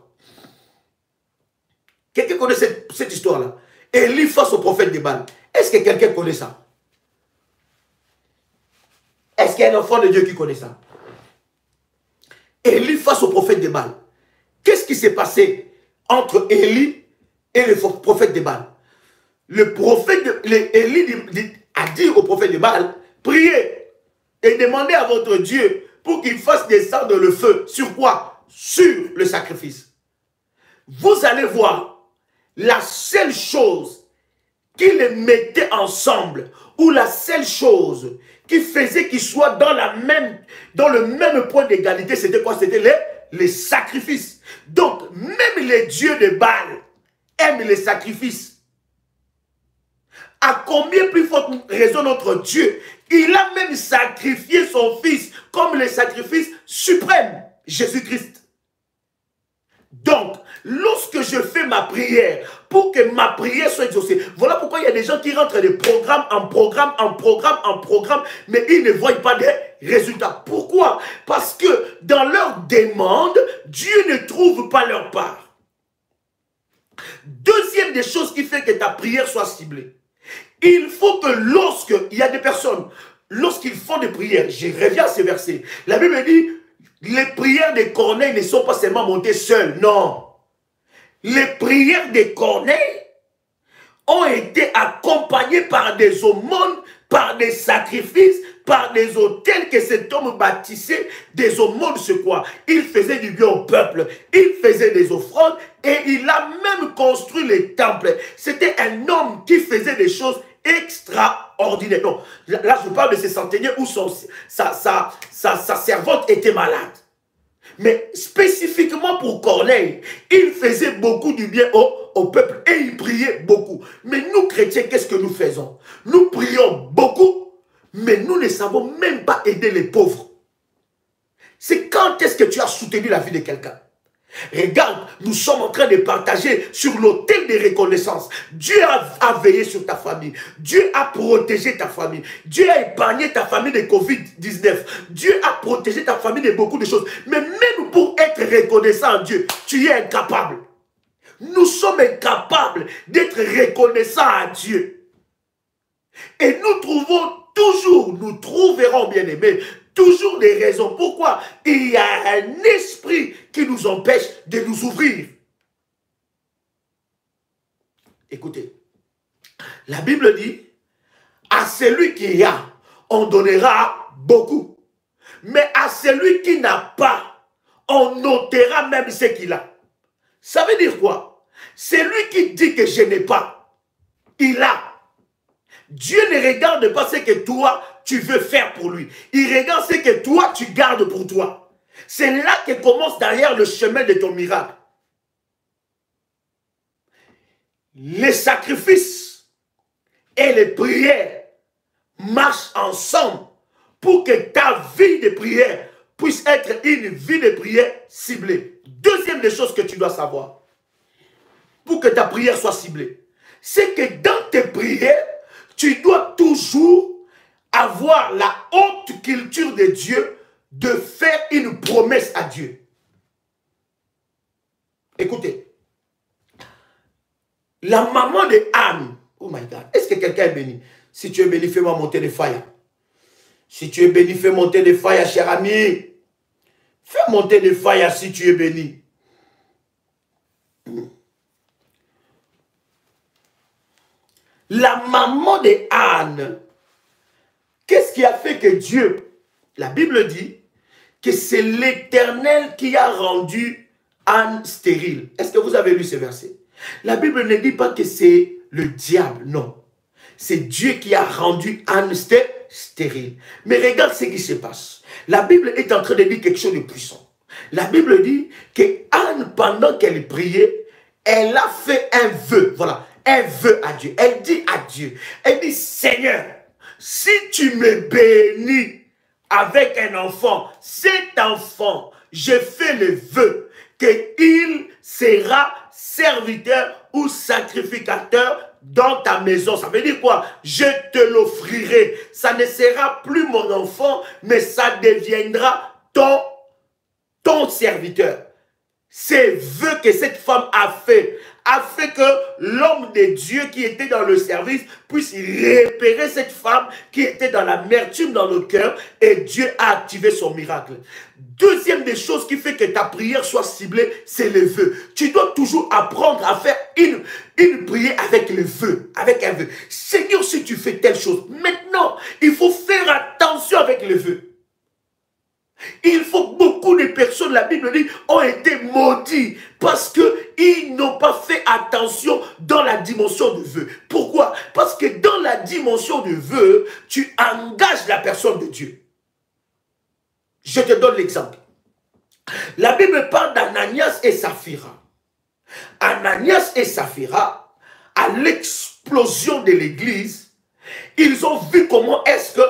Quelqu'un connaît cette histoire-là? Élie face au prophète de Baal. Est-ce que quelqu'un connaît ça? Est-ce qu'il y a un enfant de Dieu qui connaît ça? Élie face au prophète de Baal. Qu'est-ce qui s'est passé entre Élie et le prophète de Baal? Le prophète Élie a dit au prophète de Baal, priez et demandez à votre Dieu pour qu'il fasse descendre le feu. Sur quoi? sur le sacrifice, vous allez voir la seule chose qui les mettait ensemble, ou la seule chose qui faisait qu'ils soient dans le même point d'égalité, c'était quoi? C'était les sacrifices. Donc, même les dieux de Baal aiment les sacrifices. À combien plus forte raison notre Dieu, il a même sacrifié son Fils comme le sacrifice suprême, Jésus-Christ. Donc, lorsque je fais ma prière, pour que ma prière soit exaucée, voilà pourquoi il y a des gens qui rentrent de programme en programme, en programme, en programme, mais ils ne voient pas de résultats. Pourquoi? Parce que dans leur demande, Dieu ne trouve pas leur part. Deuxième des choses qui fait que ta prière soit ciblée, il faut que lorsqu'il y a des personnes, lorsqu'ils font des prières, je reviens à ces versets, la Bible dit, les prières de Corneille ne sont pas seulement montées seules, non. Les prières de Corneille ont été accompagnées par des aumônes, par des sacrifices, par des autels que cet homme bâtissait. Des aumônes, c'est quoi? Il faisait du bien au peuple, il faisait des offrandes et il a même construit les temples. C'était un homme qui faisait des choses extraordinaires. Non, là je parle de ces centeniers où sa servante était malade. Mais spécifiquement pour Corneille, il faisait beaucoup du bien au peuple et il priait beaucoup. Mais nous chrétiens, qu'est-ce que nous faisons? Nous prions beaucoup, mais nous ne savons même pas aider les pauvres. C'est quand est-ce que tu as soutenu la vie de quelqu'un? Regarde, nous sommes en train de partager sur l'autel de reconnaissance. Dieu a veillé sur ta famille. Dieu a protégé ta famille. Dieu a épargné ta famille de Covid-19. Dieu a protégé ta famille de beaucoup de choses. Mais même pour être reconnaissant à Dieu, tu es incapable. Nous sommes incapables d'être reconnaissants à Dieu. Et nous trouvons toujours, nous trouverons, bien aimés, toujours des raisons. Pourquoi? Il y a un esprit qui nous empêche de nous ouvrir. Écoutez, la Bible dit, à celui qui a, on donnera beaucoup. Mais à celui qui n'a pas, on ôtera même ce qu'il a. Ça veut dire quoi? Celui qui dit que je n'ai pas, il a. Dieu ne regarde pas ce que toi, tu veux faire pour lui. Il regarde ce que toi, tu gardes pour toi. C'est là que commence derrière le chemin de ton miracle. Les sacrifices et les prières marchent ensemble pour que ta vie de prière puisse être une vie de prière ciblée. Deuxième des choses que tu dois savoir, pour que ta prière soit ciblée, c'est que dans tes prières, tu dois toujours avoir la haute culture de Dieu de faire une promesse à Dieu. Écoutez, la maman de Anne, oh my God, est-ce que quelqu'un est béni? Si tu es béni, fais-moi monter des failles. Si tu es béni, fais monter des failles, cher ami. Fais monter des failles si tu es béni. La maman de Anne, qu'est-ce qui a fait que Dieu, la Bible dit, que c'est l'Éternel qui a rendu Anne stérile. Est-ce que vous avez lu ce verset? La Bible ne dit pas que c'est le diable, non. C'est Dieu qui a rendu Anne stérile. Mais regarde ce qui se passe. La Bible est en train de dire quelque chose de puissant. La Bible dit que Anne, pendant qu'elle priait, elle a fait un vœu. Voilà. Un vœu à Dieu. Elle dit à Dieu, elle dit, Seigneur, si tu me bénis avec un enfant, cet enfant, je fais le vœu qu'il sera serviteur ou sacrificateur dans ta maison. Ça veut dire quoi? Je te l'offrirai. Ça ne sera plus mon enfant, mais ça deviendra ton serviteur. Ces vœux que cette femme a fait que l'homme de Dieu qui était dans le service puisse repérer cette femme qui était dans l'amertume dans le cœur et Dieu a activé son miracle. Deuxième des choses qui fait que ta prière soit ciblée, c'est le vœu. Tu dois toujours apprendre à faire une prière avec le vœu, avec un vœu. Seigneur, si tu fais telle chose, maintenant, il faut faire attention avec le vœu. Il faut beaucoup de personnes, la Bible dit, ont été maudits parce qu'ils n'ont pas fait attention dans la dimension du vœu. Pourquoi? Parce que dans la dimension du vœu, tu engages la personne de Dieu. Je te donne l'exemple. La Bible parle d'Ananias et Saphira. Ananias et Saphira, à l'explosion de l'église, ils ont vu comment est-ce que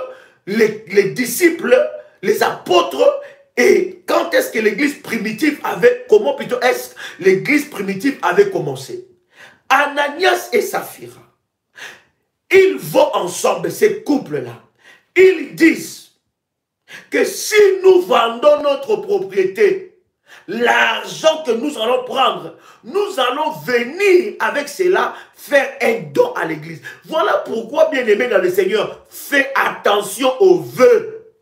les disciples, les apôtres, et quand est-ce que l'église primitive avait, comment plutôt est-ce que l'église primitive avait commencé. Ananias et Saphira, ils vont ensemble, ces couples-là. Ils disent que si nous vendons notre propriété, l'argent que nous allons prendre, nous allons venir avec cela faire un don à l'église. Voilà pourquoi, bien aimé dans le Seigneur, fais attention aux vœux.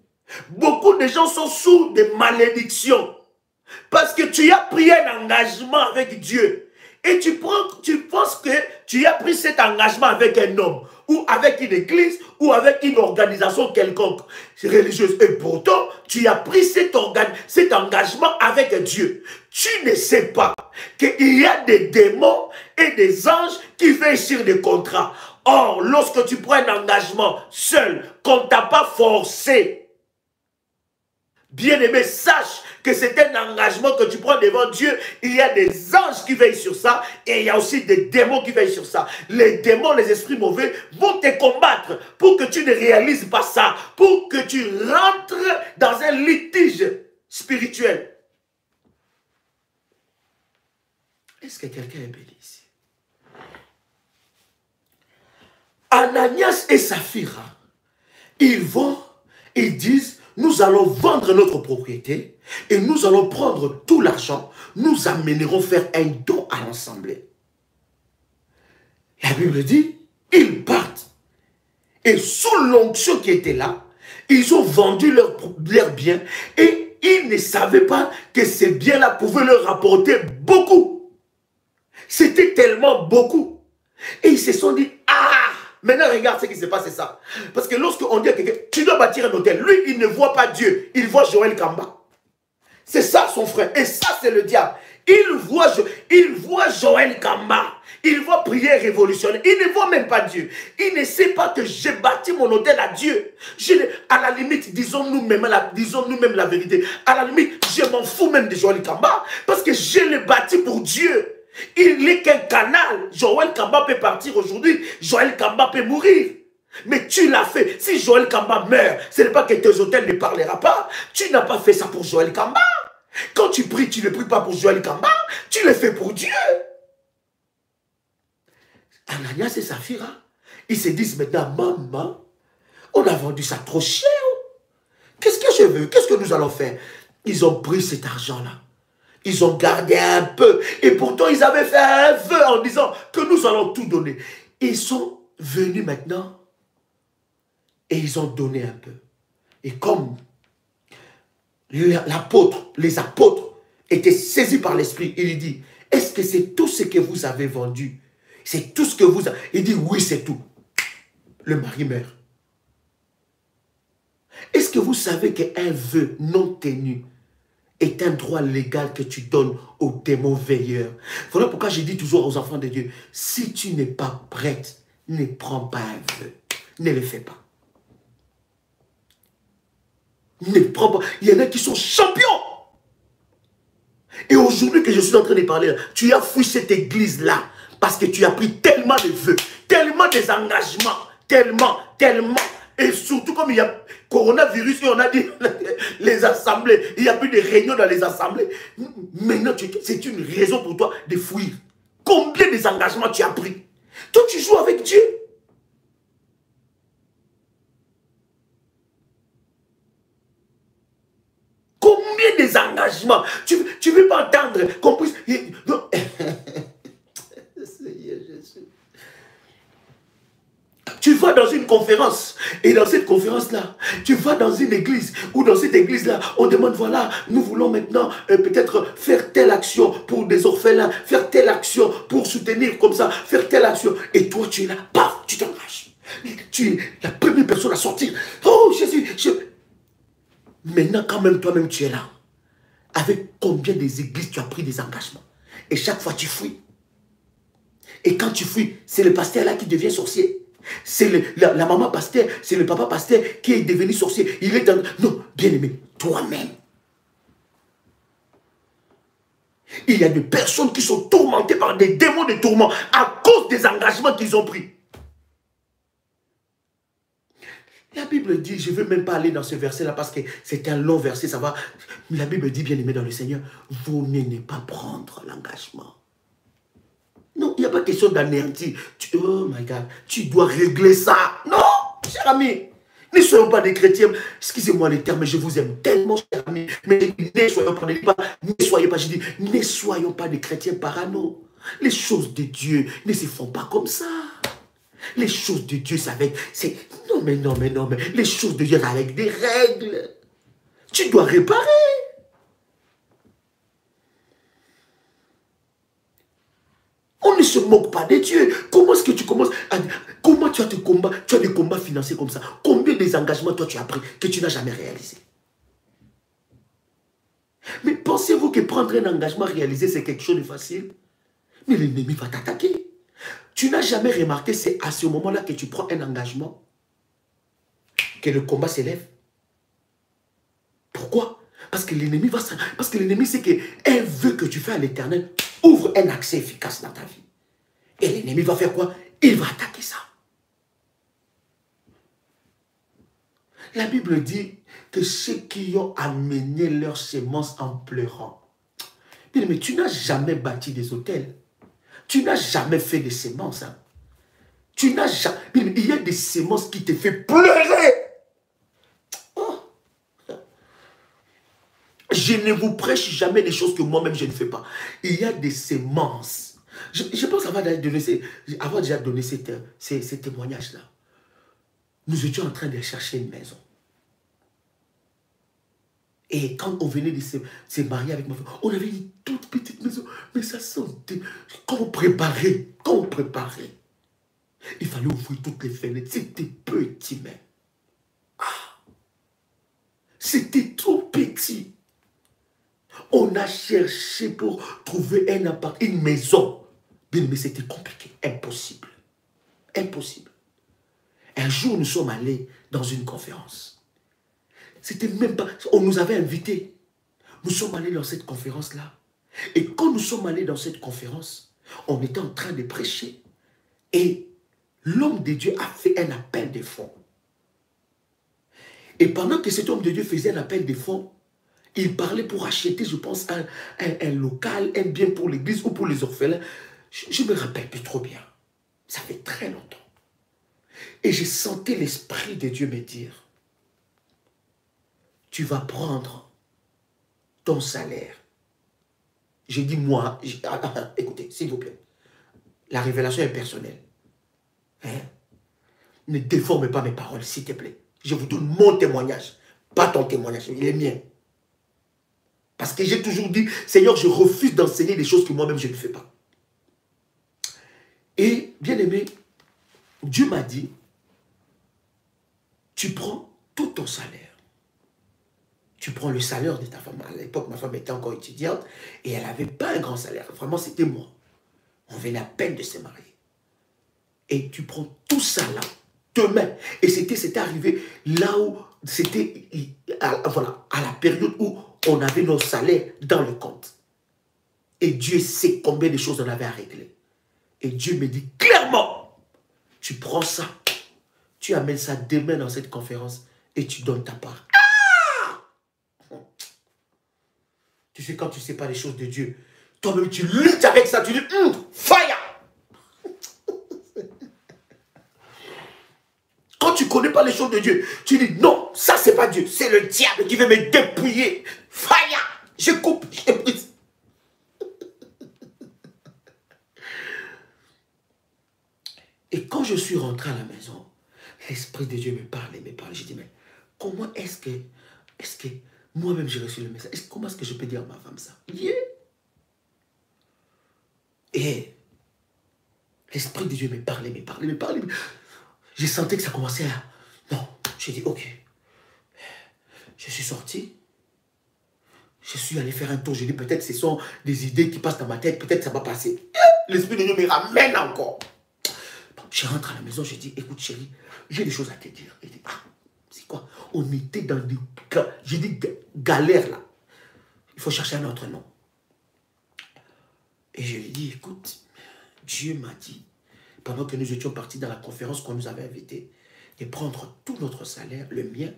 Beaucoup de gens sont sous des malédictions parce que tu as pris un engagement avec Dieu et tu penses que tu as pris cet engagement avec un homme ou avec une église ou avec une organisation quelconque religieuse. Et pourtant, tu as pris cet engagement avec Dieu. Tu ne sais pas qu'il y a des démons et des anges qui veillent sur des contrats. Or, lorsque tu prends un engagement seul, qu'on ne t'a pas forcé, bien-aimé, sache que c'est un engagement que tu prends devant Dieu. Il y a des anges qui veillent sur ça et il y a aussi des démons qui veillent sur ça. Les démons, les esprits mauvais vont te combattre pour que tu ne réalises pas ça, pour que tu rentres dans un litige spirituel. Est-ce que quelqu'un est béni ici? Ananias et Saphira, ils disent, nous allons vendre notre propriété et nous allons prendre tout l'argent. Nous amènerons faire un don à l'assemblée. La Bible dit, ils partent. Et sous l'onction qui était là, ils ont vendu leurs biens et ils ne savaient pas que ces biens-là pouvaient leur rapporter beaucoup. C'était tellement beaucoup. Et ils se sont dit, ah! Maintenant, regarde ce qui se passe, c'est ça. Parce que lorsqu'on dit à quelqu'un, tu dois bâtir un hôtel, lui, il ne voit pas Dieu, il voit Joël Kamba. C'est ça son frère, et ça, c'est le diable. Il voit Joël Kamba, il voit prier révolutionnaire, il ne voit même pas Dieu. Il ne sait pas que j'ai bâti mon hôtel à Dieu. À la limite, disons-nous même la vérité. À la limite, je m'en fous même de Joël Kamba, parce que je l'ai bâti pour Dieu. Il n'est qu'un canal. Joël Kamba peut partir aujourd'hui. Joël Kamba peut mourir. Mais tu l'as fait. Si Joël Kamba meurt, ce n'est pas que tes hôtels ne parleront pas. Tu n'as pas fait ça pour Joël Kamba. Quand tu pries, tu ne pries pas pour Joël Kamba. Tu le fais pour Dieu. Ananias et Saphira, ils se disent maintenant, maman, on a vendu ça trop cher. Qu'est-ce que je veux? Qu'est-ce que nous allons faire? Ils ont pris cet argent-là. Ils ont gardé un peu. Et pourtant, ils avaient fait un vœu en disant que nous allons tout donner. Ils sont venus maintenant et ils ont donné un peu. Et comme les apôtres étaient saisis par l'esprit, il dit, est-ce que c'est tout ce que vous avez vendu? C'est tout ce que vous avez... Il dit, oui, c'est tout. Le mari meurt. Est-ce que vous savez qu'un vœu non tenu est un droit légal que tu donnes aux démons veilleurs? Voilà pourquoi je dis toujours aux enfants de Dieu, si tu n'es pas prête, ne prends pas un vœu. Ne le fais pas. Ne prends pas. Il y en a qui sont champions. Et aujourd'hui que je suis en train de parler, tu as fui cette église-là parce que tu as pris tellement de vœux, tellement des engagements, tellement. Et surtout comme il y a coronavirus et on a dit les assemblées, il n'y a plus de réunions dans les assemblées. Maintenant, c'est une raison pour toi de fuir. Combien des engagements tu as pris? Toi, tu joues avec Dieu. Combien des engagements? Tu ne veux pas entendre qu'on puisse... Seigneur Jésus. Tu vas dans une conférence, et dans cette conférence-là, tu vas dans une église, ou dans cette église-là, on demande, voilà, nous voulons maintenant peut-être faire telle action pour des orphelins, faire telle action pour soutenir comme ça, faire telle action. Et toi, tu es là, paf, tu t'engages. Tu es la première personne à sortir. Oh, Jésus, maintenant, quand même toi-même tu es là, avec combien des églises tu as pris des engagements? Et chaque fois tu fuis. Et quand tu fuis, c'est le pasteur là qui devient sorcier. C'est la maman pasteur, c'est le papa pasteur qui est devenu sorcier. Il est dans... Non, bien aimé, toi-même. Il y a des personnes qui sont tourmentées par des démons de tourment à cause des engagements qu'ils ont pris. La Bible dit, je ne veux même pas aller dans ce verset-là parce que c'est un long verset, ça va. La Bible dit, bien aimé dans le Seigneur, vaut mieux ne pas prendre l'engagement. Non, il n'y a pas question d'anéantir. Oh my God, tu dois régler ça. Non, cher ami. Ne soyons pas des chrétiens. Excusez-moi les termes, mais je vous aime tellement, cher ami. Mais ne soyons pas, je dis, ne soyons pas des chrétiens parano. Les choses de Dieu ne se font pas comme ça. Les choses de Dieu, ça va être... Non, mais non, mais non, mais les choses de Dieu, ça avec des règles. Tu dois réparer. On ne se moque pas de Dieu. Comment est-ce que tu commences à... Comment tu as des combats? Tu as des combats financiers comme ça. Combien des engagements toi tu as pris que tu n'as jamais réalisé? Mais pensez-vous que prendre un engagement réalisé, c'est quelque chose de facile? Mais l'ennemi va t'attaquer. Tu n'as jamais remarqué, c'est à ce moment-là que tu prends un engagement, que le combat s'élève. Pourquoi? Parce que l'ennemi va... Parce que l'ennemi sait qu'un vœu que tu fais à l'Éternel ouvre un accès efficace dans ta vie. Et l'ennemi va faire quoi? Il va attaquer ça. La Bible dit que ceux qui ont amené leur semence en pleurant. Mais tu n'as jamais bâti des hôtels. Tu n'as jamais fait des semences. Hein. Tu n'as jamais... Il y a des semences qui te font pleurer. Oh. Je ne vous prêche jamais des choses que moi-même je ne fais pas. Il y a des semences. Je pense avoir déjà donné ces témoignages-là. Nous étions en train de chercher une maison. Et quand on venait de se marier avec ma femme, on avait une toute petite maison. Mais ça sentait... Quand on préparait, il fallait ouvrir toutes les fenêtres. C'était petit même. Ah, c'était trop petit. On a cherché pour trouver un appart, une maison. Mais c'était compliqué, impossible. Impossible. Un jour, nous sommes allés dans une conférence. C'était même pas... On nous avait invités. Nous sommes allés dans cette conférence-là. Et quand nous sommes allés dans cette conférence, on était en train de prêcher. Et l'homme de Dieu a fait un appel de fonds. Et pendant que cet homme de Dieu faisait un appel de fonds, il parlait pour acheter, je pense, un local, un bien pour l'église ou pour les orphelins. Je me rappelle plus trop bien. Ça fait très longtemps. Et j'ai senti l'Esprit de Dieu me dire, tu vas prendre ton salaire. J'ai dit moi, écoutez, s'il vous plaît, la révélation est personnelle. Hein? Ne déforme pas mes paroles, s'il te plaît. Je vous donne mon témoignage, pas ton témoignage, il est mien. Parce que j'ai toujours dit, Seigneur, je refuse d'enseigner des choses que moi-même je ne fais pas. Et, bien aimé, Dieu m'a dit, tu prends tout ton salaire. Tu prends le salaire de ta femme. À l'époque, ma femme était encore étudiante et elle n'avait pas un grand salaire. Vraiment, c'était moi. On venait à peine de se marier. Et tu prends tout ça là, demain. Et c'était arrivé là où, c'était, voilà, à la période où on avait nos salaires dans le compte. Et Dieu sait combien de choses on avait à régler. Et Dieu me dit clairement, tu prends ça, tu amènes ça demain dans cette conférence et tu donnes ta part. Tu sais, quand tu ne sais pas les choses de Dieu, toi-même tu luttes avec ça, tu dis, fire! Quand tu ne connais pas les choses de Dieu, tu dis, non, ça c'est pas Dieu, c'est le diable qui veut me dépouiller. Fire! Je coupe, je brise. Et quand je suis rentré à la maison, l'Esprit de Dieu me parle et me parle. Je dis, mais comment est-ce que moi-même j'ai reçu le message? Comment est-ce que je peux dire à ma femme ça? Yeah. Et l'Esprit de Dieu me parlait. J'ai senti que ça commençait à... Non, j'ai dit, ok. Je suis sorti. Je suis allé faire un tour. Je dis peut-être ce sont des idées qui passent dans ma tête. Peut-être ça va passer. L'Esprit de Dieu me ramène encore. Je rentre à la maison. Je dis écoute chérie, j'ai des choses à te dire. Il dit ah, c'est quoi? On était dans des... J'ai dit galères là. Il faut chercher un autre nom. Et je lui ai dit écoute, Dieu m'a dit, pendant que nous étions partis dans la conférence qu'on nous avait invité, de prendre tout notre salaire, le mien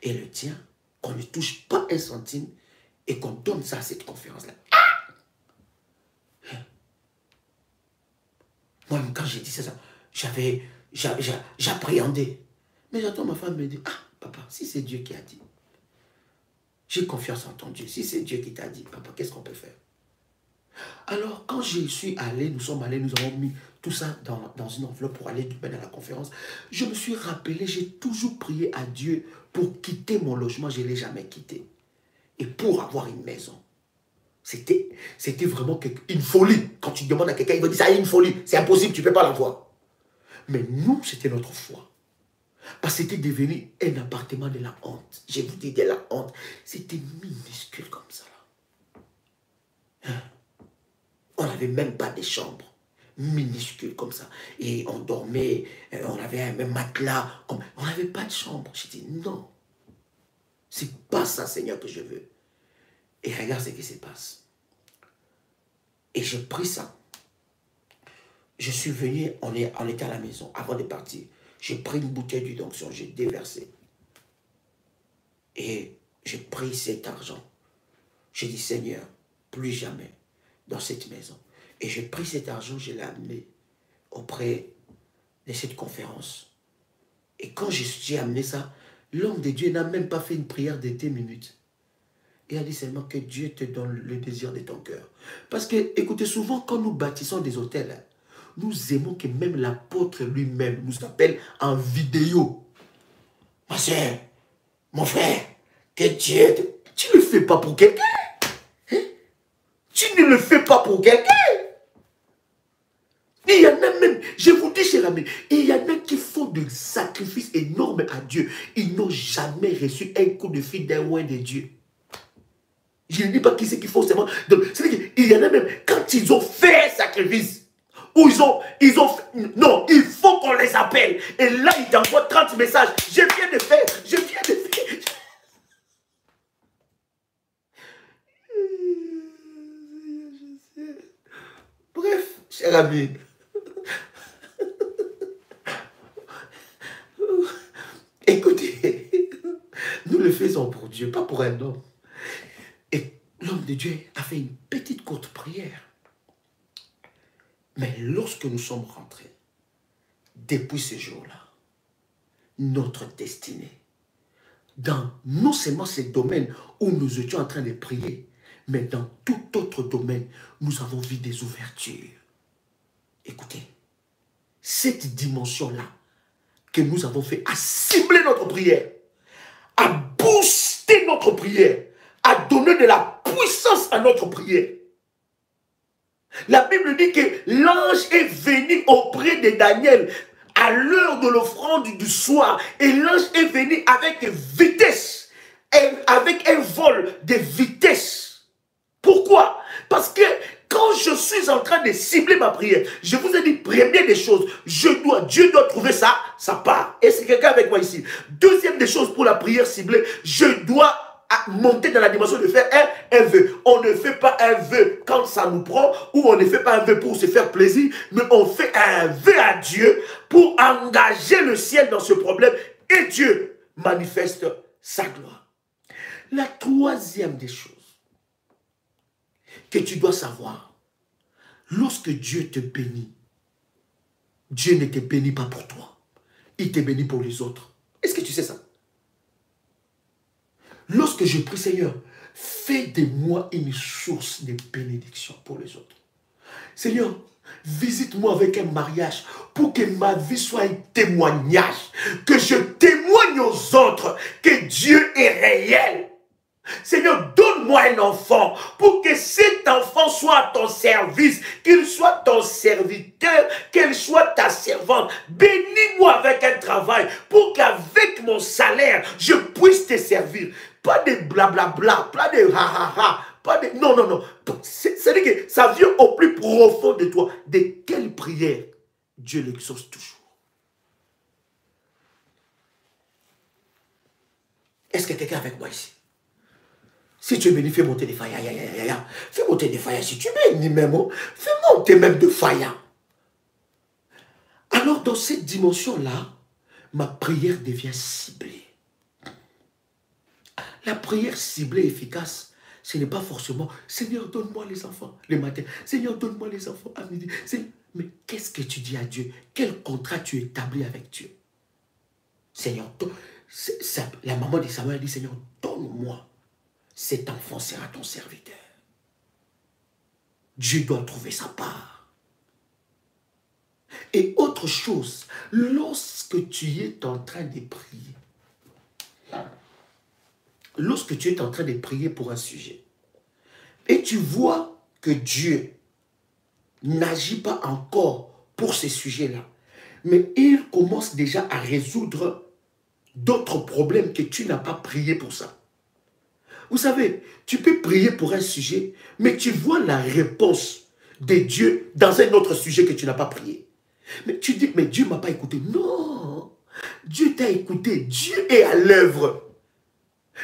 et le tien, qu'on ne touche pas un centime et qu'on donne ça à cette conférence-là. Ah! Moi, quand j'ai dit ça, j'appréhendais. Mais j'entends ma femme me dire, ah, papa, si c'est Dieu qui a dit, j'ai confiance en ton Dieu. Si c'est Dieu qui t'a dit, papa, qu'est-ce qu'on peut faire? Alors, quand je suis allé, nous sommes allés, nous avons mis tout ça dans une enveloppe pour aller demain à la conférence, je me suis rappelé, j'ai toujours prié à Dieu pour quitter mon logement, je ne l'ai jamais quitté. Et pour avoir une maison. C'était vraiment une folie. Quand tu demandes à quelqu'un, il va dire ça est une folie, c'est impossible, tu ne peux pas l'avoir. Mais nous, c'était notre foi. Parce que c'était devenu un appartement de la honte. Je vous dis de la honte. C'était minuscule comme ça. Hein? On n'avait même pas de chambre. Minuscule comme ça. Et on dormait, on avait un même matelas. On n'avait pas de chambre. J'ai dit non. C'est pas ça, Seigneur, que je veux. Et regarde ce qui se passe. Et j'ai pris ça. Je suis venu, on était à la maison avant de partir. J'ai pris une bouteille d'huile d'onction, j'ai déversé. Et j'ai pris cet argent. J'ai dit, Seigneur, plus jamais dans cette maison. Et j'ai pris cet argent, je l'ai amené auprès de cette conférence. Et quand j'ai amené ça, l'homme de Dieu n'a même pas fait une prière de 10 minutes. Il a dit seulement que Dieu te donne le désir de ton cœur. Parce que, écoutez, souvent quand nous bâtissons des hôtels, nous aimons que même l'apôtre lui-même nous appelle en vidéo. Ma soeur, mon frère, que Dieu... Tu ne le fais pas pour quelqu'un. Hein? Tu ne le fais pas pour quelqu'un. Il y en a même, je vous dis, cher ami, il y en a qui font des sacrifices énormes à Dieu. Ils n'ont jamais reçu un coup de fil d'un oint de Dieu. Je ne dis pas qui c'est qu'il faut seulement. C'est-à-dire qu'il y en a même, quand ils ont fait un sacrifice, ou ils ont fait, non, il faut qu'on les appelle. Et là, ils t'envoient 30 messages. Je viens de faire, je viens de faire. Bref, cher ami. Écoutez, nous le faisons pour Dieu, pas pour un homme. Et l'homme de Dieu a fait une petite courte prière. Mais lorsque nous sommes rentrés, depuis ce jour-là, notre destinée, dans non seulement ces domaines où nous étions en train de prier, mais dans tout autre domaine, nous avons vu des ouvertures. Écoutez, cette dimension-là que nous avons fait a ciblé notre prière, a boosté notre prière, a donné de la puissance à notre prière. La Bible dit que l'ange est venu auprès de Daniel à l'heure de l'offrande du soir. Et l'ange est venu avec vitesse, avec un vol de vitesse. Pourquoi? Parce que quand je suis en train de cibler ma prière, je vous ai dit, première des choses, Dieu doit trouver ça, sa part. Et c'est quelqu'un avec moi ici. Deuxième des choses pour la prière ciblée, je dois monter dans la dimension de faire un vœu. On ne fait pas un vœu quand ça nous prend, ou on ne fait pas un vœu pour se faire plaisir, mais on fait un vœu à Dieu pour engager le ciel dans ce problème et Dieu manifeste sa gloire. La troisième des choses que tu dois savoir, lorsque Dieu te bénit, Dieu ne te bénit pas pour toi, il te bénit pour les autres. Est-ce que tu sais ça? Lorsque je prie, Seigneur, fais de moi une source de bénédiction pour les autres. Seigneur, visite-moi avec un mariage pour que ma vie soit un témoignage, que je témoigne aux autres que Dieu est réel. Seigneur, donne-moi un enfant pour que cet enfant soit à ton service, qu'il soit ton serviteur, qu'elle soit ta servante. Bénis-moi avec un travail pour qu'avec mon salaire, je puisse te servir. pas de blablabla, pas de ha ha ha, pas de... Non, non, non. C'est-à-dire que ça vient au plus profond de toi. De quelle prière Dieu l'exauce toujours. Est-ce que quelqu'un est avec moi ici? Si tu es béni, fais monter des failles. Fais monter des failles. Si tu es béni même, fais monter même de failles. Alors dans cette dimension-là, ma prière devient ciblée. La prière ciblée efficace, ce n'est pas forcément « Seigneur, donne-moi les enfants le matin. Seigneur, donne-moi les enfants à midi. » Mais qu'est-ce que tu dis à Dieu? Quel contrat tu établis avec Dieu? Seigneur, la maman de Samuel dit « Seigneur, donne-moi. Cet enfant sera ton serviteur. » Dieu doit trouver sa part. Et autre chose, lorsque tu es en train de prier, lorsque tu es en train de prier pour un sujet, et tu vois que Dieu n'agit pas encore pour ces sujets-là, mais il commence déjà à résoudre d'autres problèmes que tu n'as pas prié pour ça. Vous savez, tu peux prier pour un sujet, mais tu vois la réponse de Dieu dans un autre sujet que tu n'as pas prié. Mais tu dis, mais Dieu ne m'a pas écouté. Non, Dieu t'a écouté. Dieu est à l'œuvre.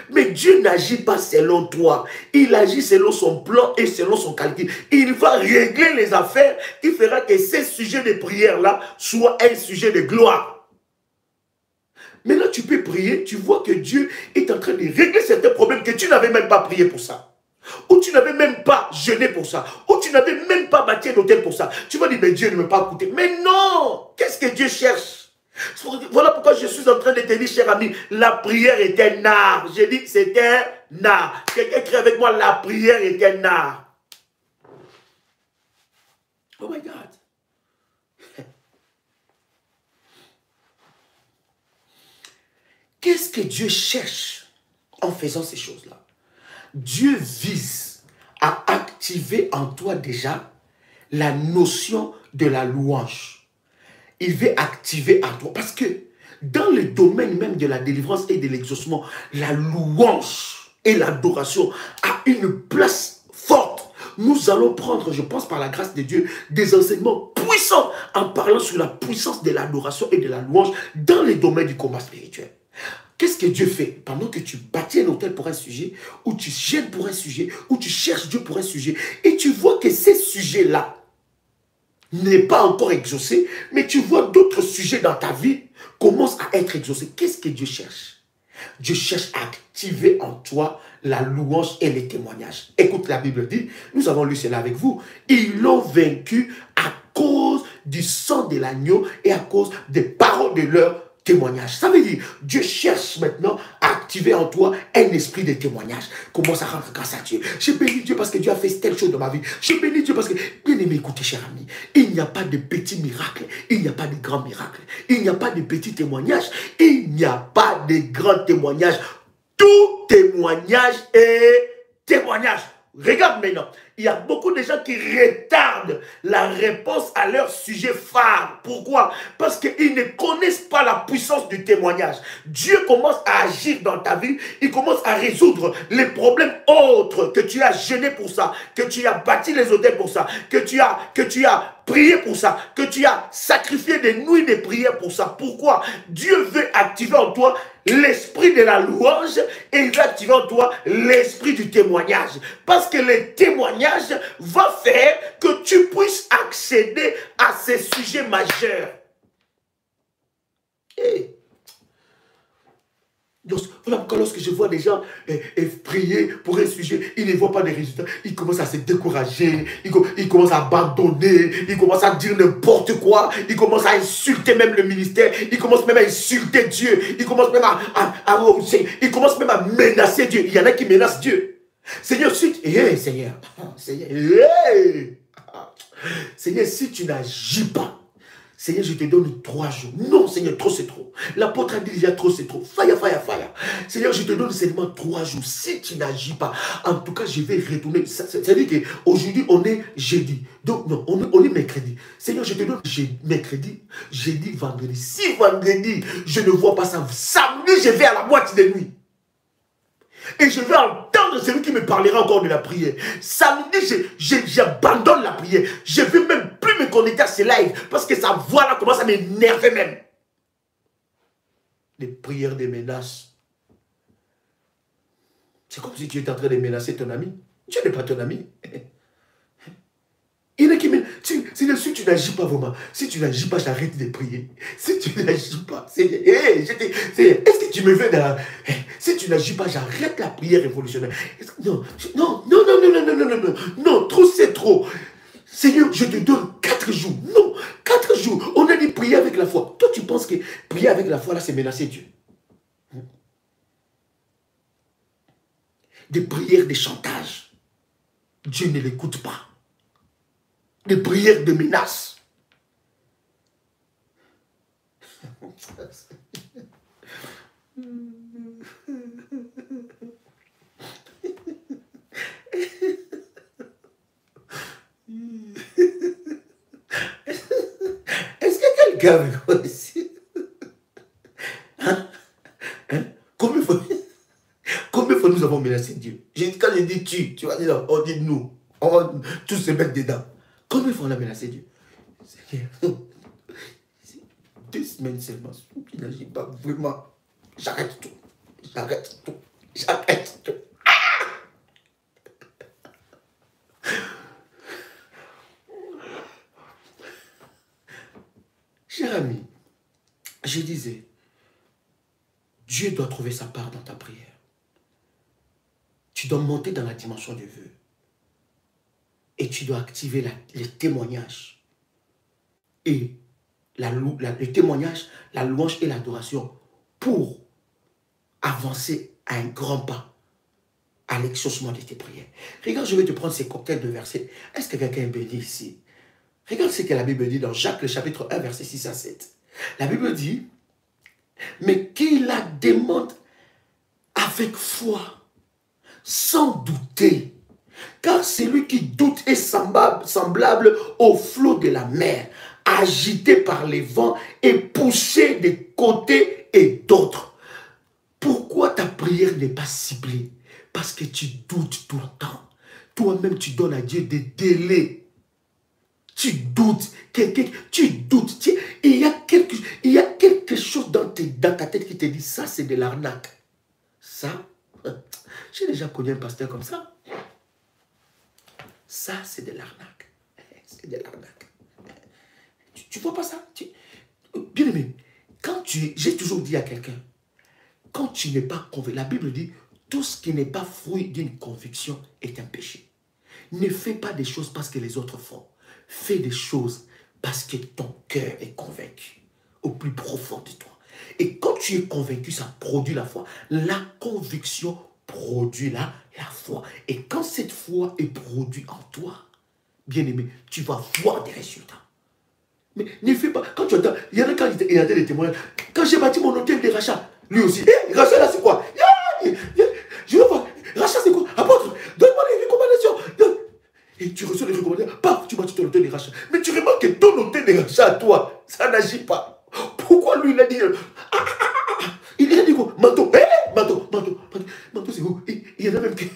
Mais Dieu n'agit pas selon toi. Il agit selon son plan et selon son calcul. Il va régler les affaires qui fera que ces sujets de prière-là soient un sujet de gloire. Maintenant, tu peux prier, tu vois que Dieu est en train de régler certains problèmes que tu n'avais même pas prié pour ça. Ou tu n'avais même pas jeûné pour ça. Ou tu n'avais même pas bâti un hôtel pour ça. Tu vas dire, mais Dieu ne m'a pas écouté. Mais non! Qu'est-ce que Dieu cherche? Voilà pourquoi je suis en train de te dire, cher ami, la prière est un art. J'ai dit, c'est un art. Quelqu'un écrit avec moi, la prière est un art. Oh my God. Qu'est-ce que Dieu cherche en faisant ces choses-là? Dieu vise à activer en toi déjà la notion de la louange. Il veut activer en toi. Parce que dans le domaine même de la délivrance et de l'exaucement, la louange et l'adoration a une place forte. Nous allons prendre, je pense par la grâce de Dieu, des enseignements puissants en parlant sur la puissance de l'adoration et de la louange dans les domaines du combat spirituel. Qu'est-ce que Dieu fait? Pendant que tu bâtis un hôtel pour un sujet, ou tu gênes pour un sujet, ou tu cherches Dieu pour un sujet, et tu vois que ces sujets-là n'est pas encore exaucé, mais tu vois d'autres sujets dans ta vie commencent à être exaucés. Qu'est-ce que Dieu cherche? Dieu cherche à activer en toi la louange et les témoignages. Écoute, la Bible dit, nous avons lu cela avec vous, ils l'ont vaincu à cause du sang de l'agneau et à cause des paroles de leur témoignage. Ça veut dire, Dieu cherche maintenant à activer en toi un esprit de témoignage. Commence à rendre grâce à Dieu. Je bénis Dieu parce que Dieu a fait telle chose dans ma vie. Je bénis Dieu parce que, bien aimé, écoutez, cher ami, il n'y a pas de petits miracles, il n'y a pas de grands miracles, il n'y a pas de petits témoignages, il n'y a pas de grands témoignages. Tout témoignage est témoignage. Regarde maintenant, il y a beaucoup de gens qui retardent la réponse à leur sujet phare. Pourquoi? Parce qu'ils ne connaissent pas la puissance du témoignage. Dieu commence à agir dans ta vie, il commence à résoudre les problèmes autres, que tu as jeûné pour ça, que tu as bâti les hôtels pour ça, que tu as prié pour ça, que tu as sacrifié des nuits de prière pour ça. Pourquoi? Dieu veut activer en toi l'esprit de la louange et il va activer en toi l'esprit du témoignage. Parce que le témoignage va faire que tu puisses accéder à ces sujets majeurs. Hey. Voilà pourquoi lorsque je vois des gens prier pour un sujet, ils ne voient pas de résultats, ils commencent à se décourager, ils commencent à abandonner, ils commencent à dire n'importe quoi, ils commencent à insulter même le ministère, ils commencent même à insulter Dieu, ils commencent même ils commencent même à menacer Dieu. Il y en a qui menacent Dieu. Seigneur, Seigneur, Seigneur, si tu n'agis pas, Seigneur, je te donne 3 jours. Non, Seigneur, trop c'est trop. L'apôtre a dit déjà trop c'est trop. Fire. Seigneur, je te donne seulement 3 jours. Si tu n'agis pas, en tout cas, je vais retourner. C'est-à-dire qu'aujourd'hui, on est jeudi. Donc, non, on est mercredi. Seigneur, je te donne mercredi, jeudi, vendredi. Si vendredi, je ne vois pas ça, samedi, je vais à la boîte de nuit. Et je vais entendre celui qui me parlera encore de la prière. Samedi, j'abandonne la prière. Je ne vais même plus me connecter à ces lives parce que sa voix là commence à m'énerver même. Les prières des menaces. C'est comme si tu étais en train de menacer ton ami. Dieu n'est pas ton ami. Il y en a qui me... Si tu n'agis pas vraiment, si tu n'agis pas, j'arrête de prier. Si tu n'agis pas, est-ce que tu me fais dans... Si tu n'agis pas, j'arrête la prière révolutionnaire. Non, non, non, non, non, non, non, non, non, non, trop c'est trop. Seigneur, je te donne 4 jours. Non, 4 jours. On a dit prier avec la foi. Toi, tu penses que prier avec la foi, là, c'est menacer Dieu. Des prières de chantage. Dieu ne l'écoute pas. Des prières de menaces. Est-ce que quelqu'un veut quoi ici? Hein? Combien de fois nous avons menacé Dieu? Quand je dis tu vas dire, on dit nous. On va tous se mettre dedans. Combien de fois on a menacé Dieu? Seigneur, 2 semaines seulement, tu n'agis pas vraiment. J'arrête tout. J'arrête tout. J'arrête tout. Cher ami, je disais, Dieu doit trouver sa part dans ta prière. Tu dois monter dans la dimension du vœu. Et tu dois activer les témoignages. Et le témoignage, la louange et l'adoration pour avancer à un grand pas à l'exaucement de tes prières. Regarde, je vais te prendre ces cocktails de versets. Est-ce que quelqu'un est béni ici? Regarde ce que la Bible dit dans Jacques, le chapitre 1, verset 6 à 7. La Bible dit, mais qui la demande avec foi, sans douter. Car celui qui doute est semblable au flot de la mer, agité par les vents et poussé de côté et d'autres. Pourquoi ta prière n'est pas ciblée? Parce que tu doutes tout le temps. Toi-même, tu donnes à Dieu des délais. Tu doutes. Tu doutes. Il y a quelque chose dans ta tête qui te dit, ça c'est de l'arnaque. Ça, j'ai déjà connu un pasteur comme ça. Ça, c'est de l'arnaque. C'est de l'arnaque. Tu vois pas ça? Bien aimé, j'ai toujours dit à quelqu'un, quand tu n'es pas convaincu, la Bible dit, tout ce qui n'est pas fruit d'une conviction est un péché. Ne fais pas des choses parce que les autres font. Fais des choses parce que ton cœur est convaincu au plus profond de toi. Et quand tu es convaincu, ça produit la foi. La conviction produit la foi. Et quand cette foi est produite en toi, bien aimé, tu vas voir des résultats. Mais ne fais pas. Quand tu entends, il y en a quand il y a des témoignages. Quand j'ai bâti mon hôtel de rachat, lui aussi, rachat là c'est quoi? Je veux voir, rachat c'est quoi? Apôtre, donne-moi les recommandations. Et tu reçois les recommandations, paf, tu bâtis ton hôtel de rachat. Mais tu remarques que ton hôtel de rachat à toi, ça n'agit pas. Pourquoi lui il a dit il a dit quoi? Manteau, manteau c'est où? Il y en a même qui...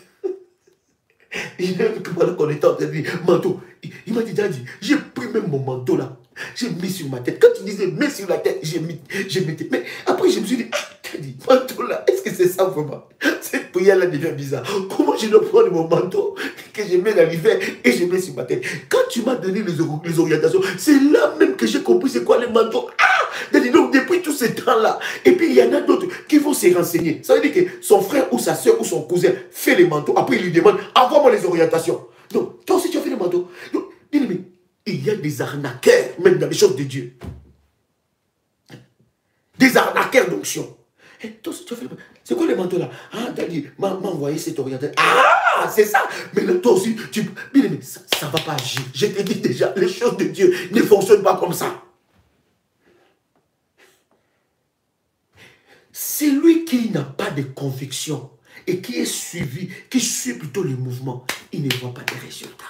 Il y a même que pendant qu'on était en train de dire manteau, il m'a dit, Daddy, j'ai pris même mon manteau là, j'ai mis sur ma tête. Quand il disait mets sur la tête, j'ai mis. Mais après je me suis dit, Daddy, manteau là, est-ce que c'est ça vraiment? Cette prière là devient bizarre. Comment je dois prendre mon manteau que je mets dans l'hiver et je mets sur ma tête? Quand tu m'as donné les orientations, c'est là même que j'ai compris c'est quoi les manteaux. Donc depuis tout ce temps-là, et puis il y en a d'autres qui vont se renseigner. Ça veut dire que son frère ou sa soeur ou son cousin fait les manteaux, après il lui demande, envoie-moi les orientations. Donc, toi aussi tu as fait les manteaux. Donc, il y a des arnaqueurs, même dans les choses de Dieu. Des arnaqueurs d'onction. Toi aussi tu as fait les manteaux. C'est quoi les manteaux là? Daddy m'a envoyé cette orientation. C'est ça. Mais là, toi aussi, ça ne va pas agir. Je te dis déjà, les choses de Dieu ne fonctionnent pas comme ça. Celui qui n'a pas de conviction et qui est suivi, qui suit plutôt le mouvement, il ne voit pas de résultats.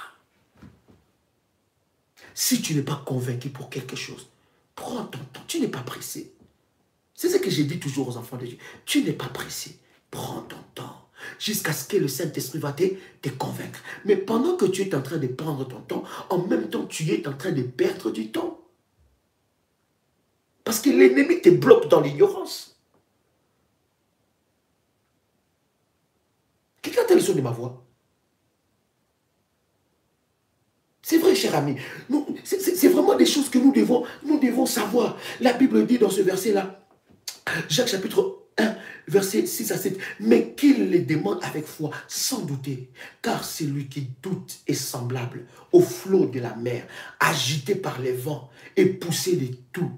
Si tu n'es pas convaincu pour quelque chose, prends ton temps. Tu n'es pas pressé. C'est ce que j'ai dit toujours aux enfants de Dieu. Tu n'es pas pressé. Prends ton temps. jusqu'à ce que le Saint-Esprit va te convaincre. Mais pendant que tu es en train de prendre ton temps, en même temps, tu es en train de perdre du temps. Parce que l'ennemi te bloque dans l'ignorance. Quelqu'un a le son de ma voix? C'est vrai, cher ami. C'est vraiment des choses que nous devons savoir. La Bible dit dans ce verset-là, Jacques chapitre 1, verset 6 à 7, mais qu'il les demande avec foi, sans douter, car celui qui doute est semblable au flot de la mer, agité par les vents et poussé de tous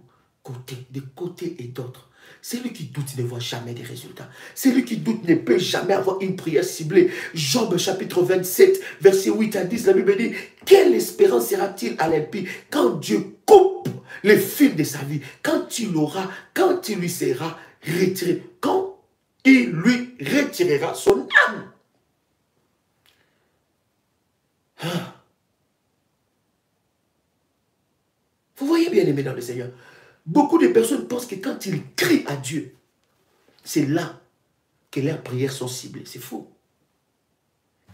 côtés, de côté et d'autres. Celui qui doute ne voit jamais des résultats. Celui qui doute ne peut jamais avoir une prière ciblée. Job chapitre 27, verset 8 à 10, la Bible dit, quelle espérance sera-t-il à l'impie quand Dieu coupe les fils de sa vie, quand il lui sera retiré, quand il lui retirera son âme. Ah. Vous voyez bien, aimés dans le Seigneur, beaucoup de personnes pensent que quand ils crient à Dieu, c'est là que leurs prières sont ciblées. C'est faux.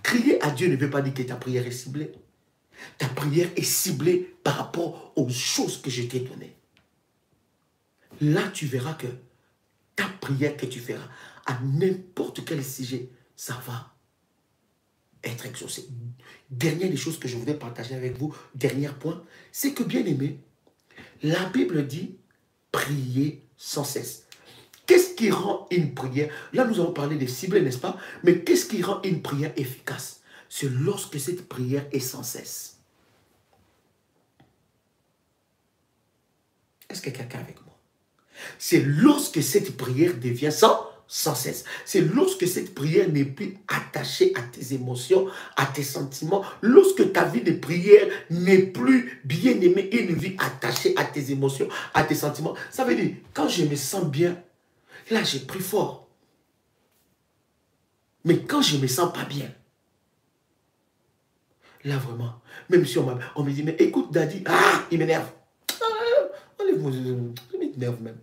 Crier à Dieu ne veut pas dire que ta prière est ciblée. Ta prière est ciblée par rapport aux choses que je t'ai données. Là, tu verras que ta prière que tu feras à n'importe quel sujet, ça va être exaucé. Dernière des choses que je voudrais partager avec vous, dernier point, c'est que, bien aimé, la Bible dit prier sans cesse. Qu'est-ce qui rend une prière? Là, nous avons parlé de cibler, n'est-ce pas? Mais qu'est-ce qui rend une prière efficace? C'est lorsque cette prière est sans cesse. Est-ce que quelqu'un est avec moi? C'est lorsque cette prière devient sans cesse. C'est lorsque cette prière n'est plus attachée à tes émotions, à tes sentiments. Lorsque ta vie de prière n'est plus bien aimée, une vie attachée à tes émotions, à tes sentiments. Ça veut dire, quand je me sens bien, là j'ai pris fort. Mais quand je ne me sens pas bien, là vraiment, même si on me dit, mais écoute Daddy, il m'énerve. Enlève-moi, il m'énerve même.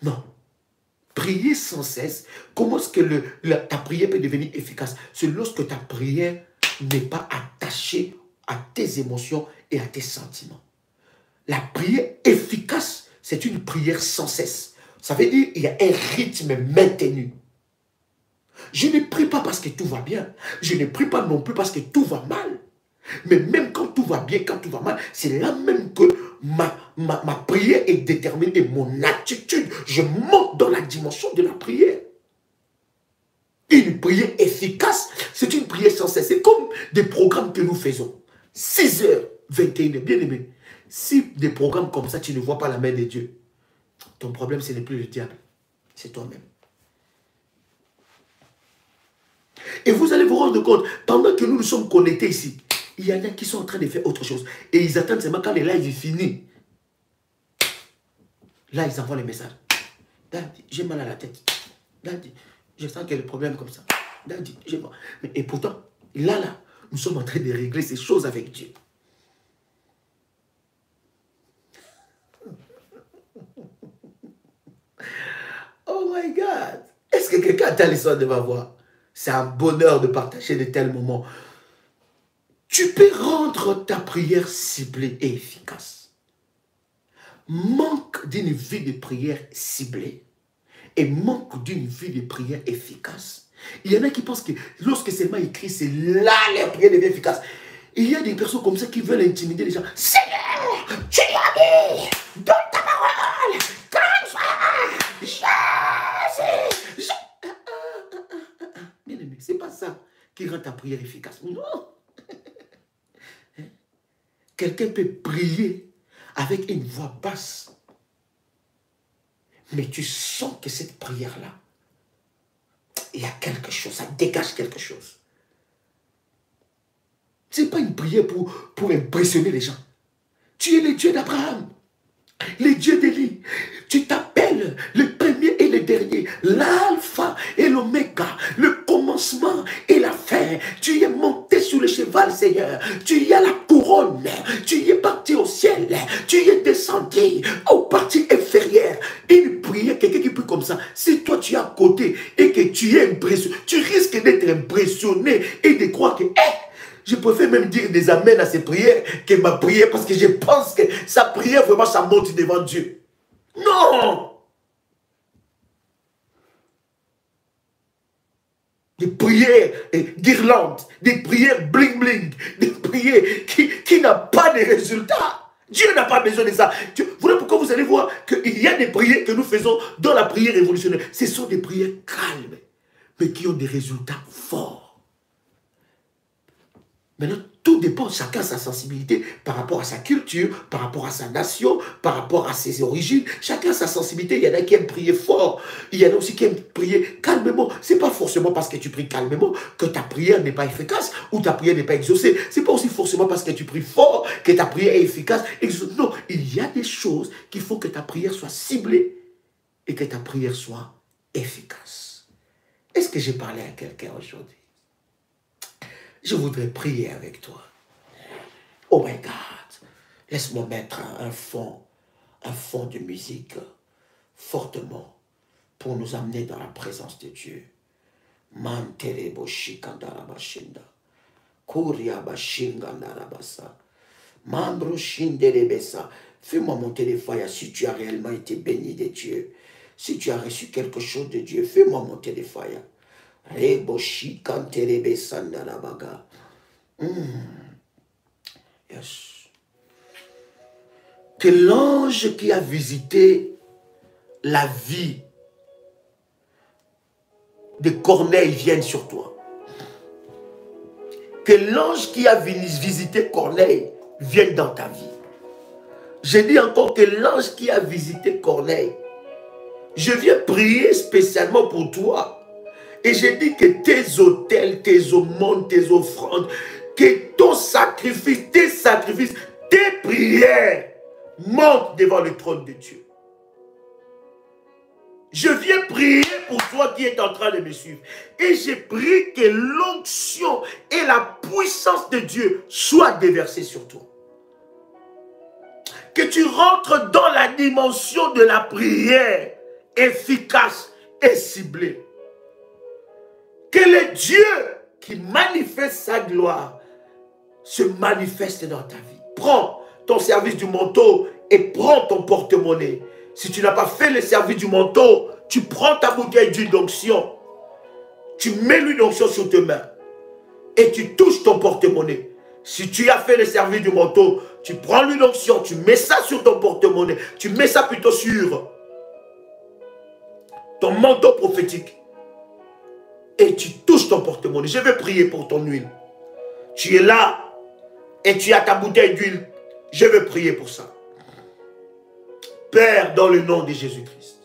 Non. Prier sans cesse, comment est-ce que ta prière peut devenir efficace? C'est lorsque ta prière n'est pas attachée à tes émotions et à tes sentiments. La prière efficace, c'est une prière sans cesse. Ça veut dire qu'il y a un rythme maintenu. Je ne prie pas parce que tout va bien. Je ne prie pas non plus parce que tout va mal. Mais même quand tout va bien, quand tout va mal, c'est là même que ma prière est déterminée, mon attitude. Je monte dans la dimension de la prière. Une prière efficace, c'est une prière sans cesse. C'est comme des programmes que nous faisons. 6h, 21h, bien aimé. Si des programmes comme ça, tu ne vois pas la main de Dieu, ton problème, ce n'est plus le diable, c'est toi-même. Et vous allez vous rendre compte, pendant que nous sommes connectés ici, il y en a qui sont en train de faire autre chose. Et ils attendent seulement quand le live est fini. Là, ils envoient les messages. Daddy, j'ai mal à la tête. Daddy, je sens qu'il y a des problèmes comme ça. Daddy, j'ai mal. Et pourtant, là, nous sommes en train de régler ces choses avec Dieu. Oh my God! Est-ce que quelqu'un a l'histoire de ma voix? C'est un bonheur de partager de tels moments. Tu peux rendre ta prière ciblée et efficace. Manque d'une vie de prière ciblée et manque d'une vie de prière efficace. Il y en a qui pensent que lorsque seulement écrit, c'est là leur prière devient efficace. Il y a des personnes comme ça qui veulent intimider les gens. Seigneur, tu l'as dit, donne ta parole, comme ça, Jésus. Bien aimé, c'est pas ça qui rend ta prière efficace. Non. Quelqu'un peut prier avec une voix basse. Mais tu sens que cette prière-là, il y a quelque chose, ça dégage quelque chose. Ce n'est pas une prière pour impressionner les gens. Tu es le Dieu d'Abraham, le Dieu d'Élie. Tu t'appelles le premier et le dernier, l'alpha et l'oméga, le commencement et la fin. Tu es monté sur le cheval, Seigneur. Tu y as la couronne. Tu y es parti au ciel. Tu y es descendu aux parties inférieures. Une prière, quelqu'un qui prie comme ça. Si toi tu es à côté et que tu es impressionné, tu risques d'être impressionné et de croire que, je préfère même dire des amens à ses prières que ma prière parce que je pense que sa prière, vraiment, ça monte devant Dieu. Non! Des prières guirlandes, des prières bling-bling, des prières qui n'ont pas de résultats. Dieu n'a pas besoin de ça. Voilà pourquoi vous allez voir qu'il y a des prières que nous faisons dans la prière révolutionnaire. Ce sont des prières calmes, mais qui ont des résultats forts. Maintenant, tout dépend, chacun sa sensibilité par rapport à sa culture, par rapport à sa nation, par rapport à ses origines. Chacun sa sensibilité. Il y en a qui aiment prier fort. Il y en a aussi qui aiment prier calmement. Ce n'est pas forcément parce que tu pries calmement que ta prière n'est pas efficace ou ta prière n'est pas exaucée. Ce n'est pas aussi forcément parce que tu pries fort que ta prière est efficace. Non, il y a des choses qui font que ta prière soit ciblée et que ta prière soit efficace. Est-ce que j'ai parlé à quelqu'un aujourd'hui? Je voudrais prier avec toi. Oh my God. Laisse-moi mettre un fond de musique fortement pour nous amener dans la présence de Dieu. Manterebo shikandarabashinda. Kuria bashingandarabasa. Mandro shinderebesa. Fais-moi monter les feuilles si tu as réellement été béni de Dieu. Si tu as reçu quelque chose de Dieu, fais-moi monter les feuilles. Reboshi kanterebe sandalabaga. Yes. Que l'ange qui a visité la vie de Corneille vienne sur toi. Que l'ange qui a visité Corneille vienne dans ta vie. Je dis encore que l'ange qui a visité Corneille, je viens prier spécialement pour toi. Et je dis que tes autels, tes aumônes, tes offrandes, que ton sacrifice, tes sacrifices, tes prières montent devant le trône de Dieu. Je viens prier pour toi qui es en train de me suivre. Et je prie que l'onction et la puissance de Dieu soient déversées sur toi. Que tu rentres dans la dimension de la prière efficace et ciblée. Que le Dieu qui manifeste sa gloire se manifeste dans ta vie. Prends ton service du manteau et prends ton porte-monnaie. Si tu n'as pas fait le service du manteau, tu prends ta bouteille d'huile d'onction. Tu mets l'huile d'onction sur tes mains et tu touches ton porte-monnaie. Si tu as fait le service du manteau, tu prends l'huile d'onction, tu mets ça sur ton porte-monnaie. Tu mets ça plutôt sur ton manteau prophétique. Et tu touches ton porte-monnaie. Je vais prier pour ton huile. Tu es là et tu as ta bouteille d'huile. Je vais prier pour ça. Père, dans le nom de Jésus-Christ,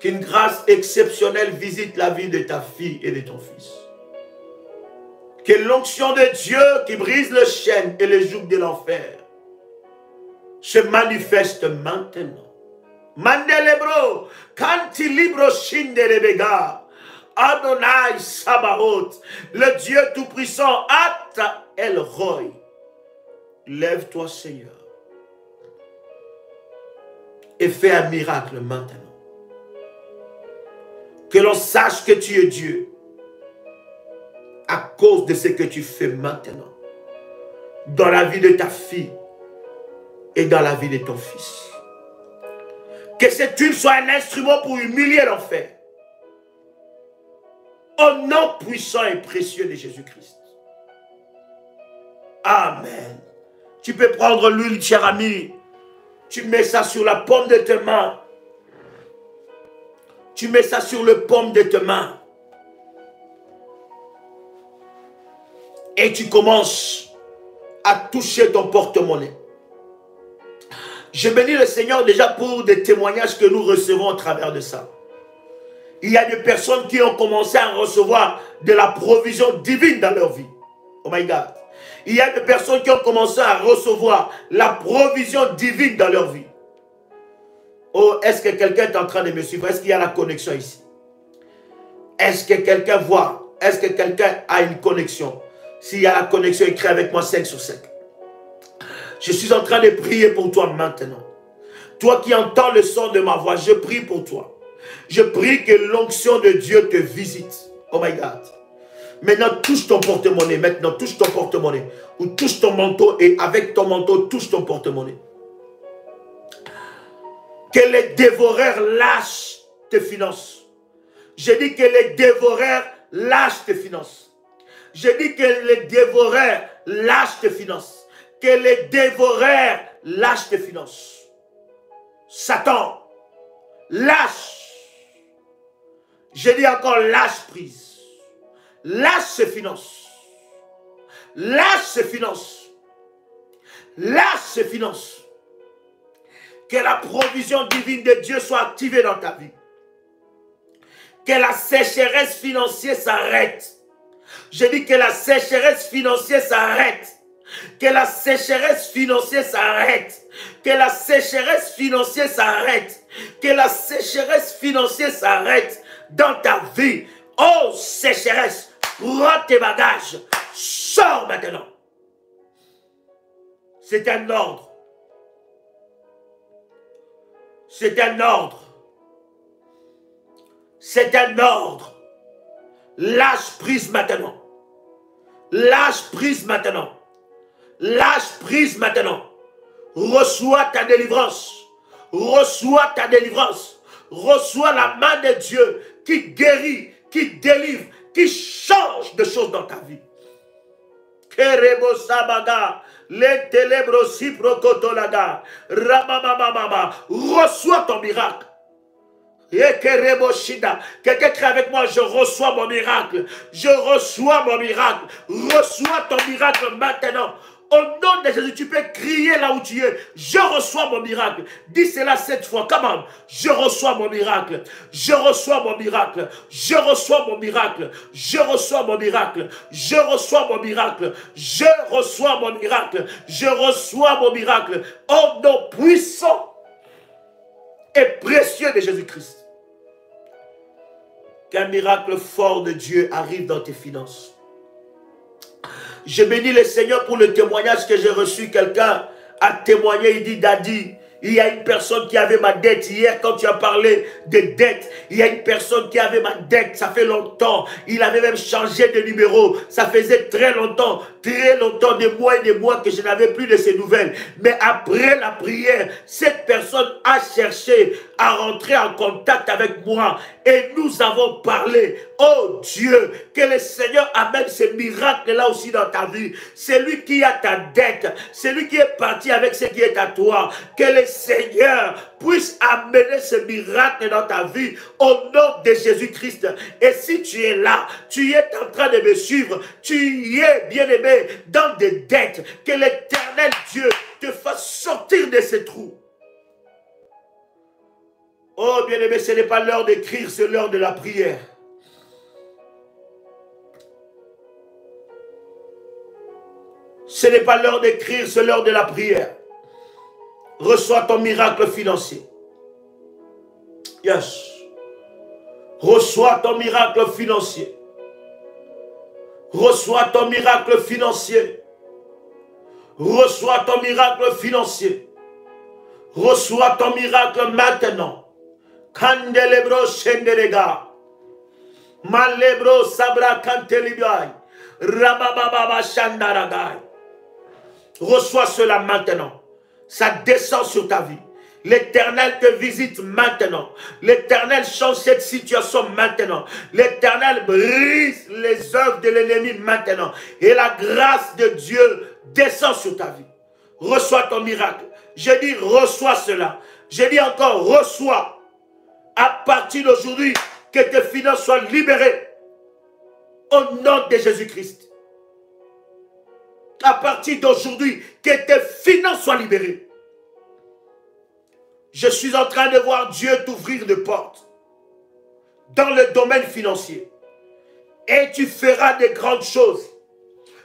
qu'une grâce exceptionnelle visite la vie de ta fille et de ton fils. Que l'onction de Dieu qui brise le chêne et le joug de l'enfer se manifeste maintenant. Mandelebro, kanti libro shinderebega. Adonai Sabaoth, le Dieu Tout-Puissant, Atta El Roy. Lève-toi, Seigneur, et fais un miracle maintenant. Que l'on sache que tu es Dieu à cause de ce que tu fais maintenant dans la vie de ta fille et dans la vie de ton fils. Que cette huile soit un instrument pour humilier l'enfer. Au nom puissant et précieux de Jésus-Christ. Amen. Tu peux prendre l'huile, cher ami. Tu mets ça sur la paume de tes mains. Tu mets ça sur le paume de tes mains. Et tu commences à toucher ton porte-monnaie. Je bénis le Seigneur déjà pour des témoignages que nous recevons à travers de ça. Il y a des personnes qui ont commencé à recevoir de la provision divine dans leur vie. Oh my God. Il y a des personnes qui ont commencé à recevoir la provision divine dans leur vie. Oh, est-ce que quelqu'un est en train de me suivre? Est-ce qu'il y a la connexion ici? Est-ce que quelqu'un voit? Est-ce que quelqu'un a une connexion? S'il y a la connexion, écris avec moi 5 sur 5. Je suis en train de prier pour toi maintenant. Toi qui entends le son de ma voix, je prie pour toi. Je prie que l'onction de Dieu te visite. Oh my God. Maintenant, touche ton porte-monnaie. Maintenant, touche ton porte-monnaie. Ou touche ton manteau et avec ton manteau, touche ton porte-monnaie. Que les dévoreurs lâchent tes finances. Je dis que les dévoreurs lâchent tes finances. Je dis que les dévoreurs lâchent tes finances. Que les dévoreurs lâchent tes finances. Satan, lâche. Je dis encore lâche prise. Lâche ses finances. Lâche ses finances. Lâche ses finances. Que la provision divine de Dieu soit activée dans ta vie. Que la sécheresse financière s'arrête. Je dis que la sécheresse financière s'arrête. Que la sécheresse financière s'arrête. Que la sécheresse financière s'arrête. Que la sécheresse financière s'arrête dans ta vie. Oh sécheresse, prends tes bagages. Sors maintenant. C'est un ordre. C'est un ordre. C'est un ordre. Lâche prise maintenant. Lâche prise maintenant. Lâche prise maintenant. Reçois ta délivrance. Reçois ta délivrance. Reçois la main de Dieu qui guérit, qui délivre, qui change de choses dans ta vie. Kerebo sabaga, les télébros siprokotolaga, ramamamamama. Reçois ton miracle. Quelqu'un crie avec moi, je reçois mon miracle. Je reçois mon miracle. Reçois ton miracle maintenant. Au nom de Jésus, tu peux crier là où tu es. Je reçois mon miracle. Dis cela 7 fois. Comment? Je reçois mon miracle. Je reçois mon miracle. Je reçois mon miracle. Je reçois mon miracle. Je reçois mon miracle. Je reçois mon miracle. Je reçois mon miracle. Au nom puissant et précieux de Jésus-Christ. Qu'un miracle fort de Dieu arrive dans tes finances. Je bénis le Seigneur pour le témoignage que j'ai reçu. Quelqu'un a témoigné, il dit, Daddy, il y a une personne qui avait ma dette. Hier, quand tu as parlé de dette, il y a une personne qui avait ma dette. Ça fait longtemps. Il avait même changé de numéro. Ça faisait très longtemps, des mois et des mois que je n'avais plus de ses nouvelles. Mais après la prière, cette personne a cherché à rentrer en contact avec moi. Et nous avons parlé. Oh Dieu, que le Seigneur amène ce miracle-là aussi dans ta vie. C'est lui qui a ta dette. C'est lui qui est parti avec ce qui est à toi. Que le Seigneur puisse amener ce miracle dans ta vie au nom de Jésus-Christ. Et si tu es là, tu es en train de me suivre, tu es bien-aimé dans des dettes, que l'Éternel Dieu te fasse sortir de ces trous. Oh bien-aimé, ce n'est pas l'heure d'écrire, c'est l'heure de la prière. Ce n'est pas l'heure d'écrire, c'est l'heure de la prière. Reçois ton miracle financier. Yes. Reçois ton miracle financier. Reçois ton miracle financier. Reçois ton miracle financier. Reçois ton miracle maintenant. Kandelebro shenderega. Malebro sabra kantelibai. Rabababa shandaragai. Reçois cela maintenant. Ça descend sur ta vie. L'Éternel te visite maintenant. L'Éternel change cette situation maintenant. L'Éternel brise les œuvres de l'ennemi maintenant. Et la grâce de Dieu descend sur ta vie. Reçois ton miracle. Je dis reçois cela. Je dis encore reçois. À partir d'aujourd'hui, que tes finances soient libérées. Au nom de Jésus-Christ. À partir d'aujourd'hui, que tes finances soient libérées. Je suis en train de voir Dieu t'ouvrir des portes dans le domaine financier. Et tu feras de grandes choses.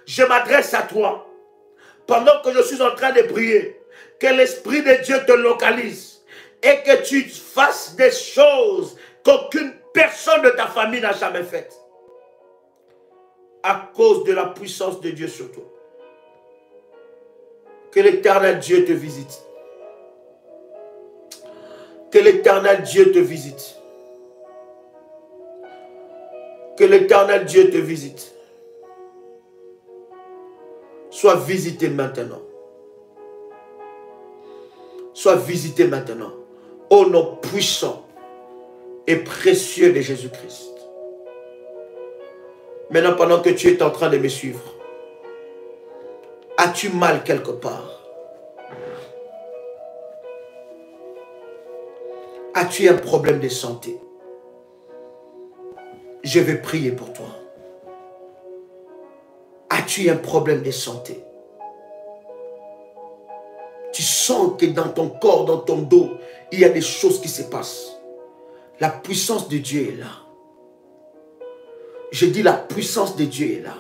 Je m'adresse à toi. Pendant que je suis en train de prier, que l'Esprit de Dieu te localise et que tu fasses des choses qu'aucune personne de ta famille n'a jamais faites. À cause de la puissance de Dieu sur toi. Que l'Éternel Dieu te visite. Que l'Éternel Dieu te visite. Que l'Éternel Dieu te visite. Sois visité maintenant. Sois visité maintenant. Au nom puissant et précieux de Jésus-Christ. Maintenant, pendant que tu es en train de me suivre, as-tu mal quelque part? As-tu un problème de santé? Je vais prier pour toi. As-tu un problème de santé? Tu sens que dans ton corps, dans ton dos, il y a des choses qui se passent. La puissance de Dieu est là. Je dis la puissance de Dieu est là.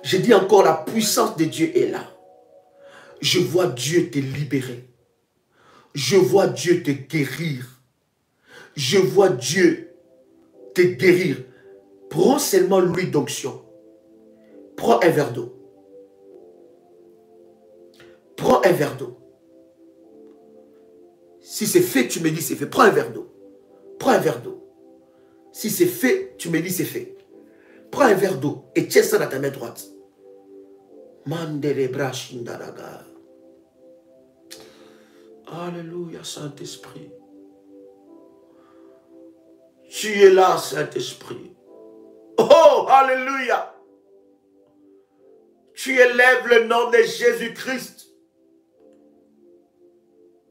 Je dis encore la puissance de Dieu est là. Je vois Dieu te libérer. Je vois Dieu te guérir. Je vois Dieu te guérir. Prends seulement l'huile d'onction. Prends un verre d'eau. Prends un verre d'eau. Si c'est fait, tu me dis c'est fait. Prends un verre d'eau. Prends un verre d'eau. Si c'est fait, tu me dis c'est fait. Prends un verre d'eau et tiens ça dans ta main droite. Alléluia, Saint-Esprit. Tu es là, Saint-Esprit. Oh, Alléluia. Tu élèves le nom de Jésus-Christ.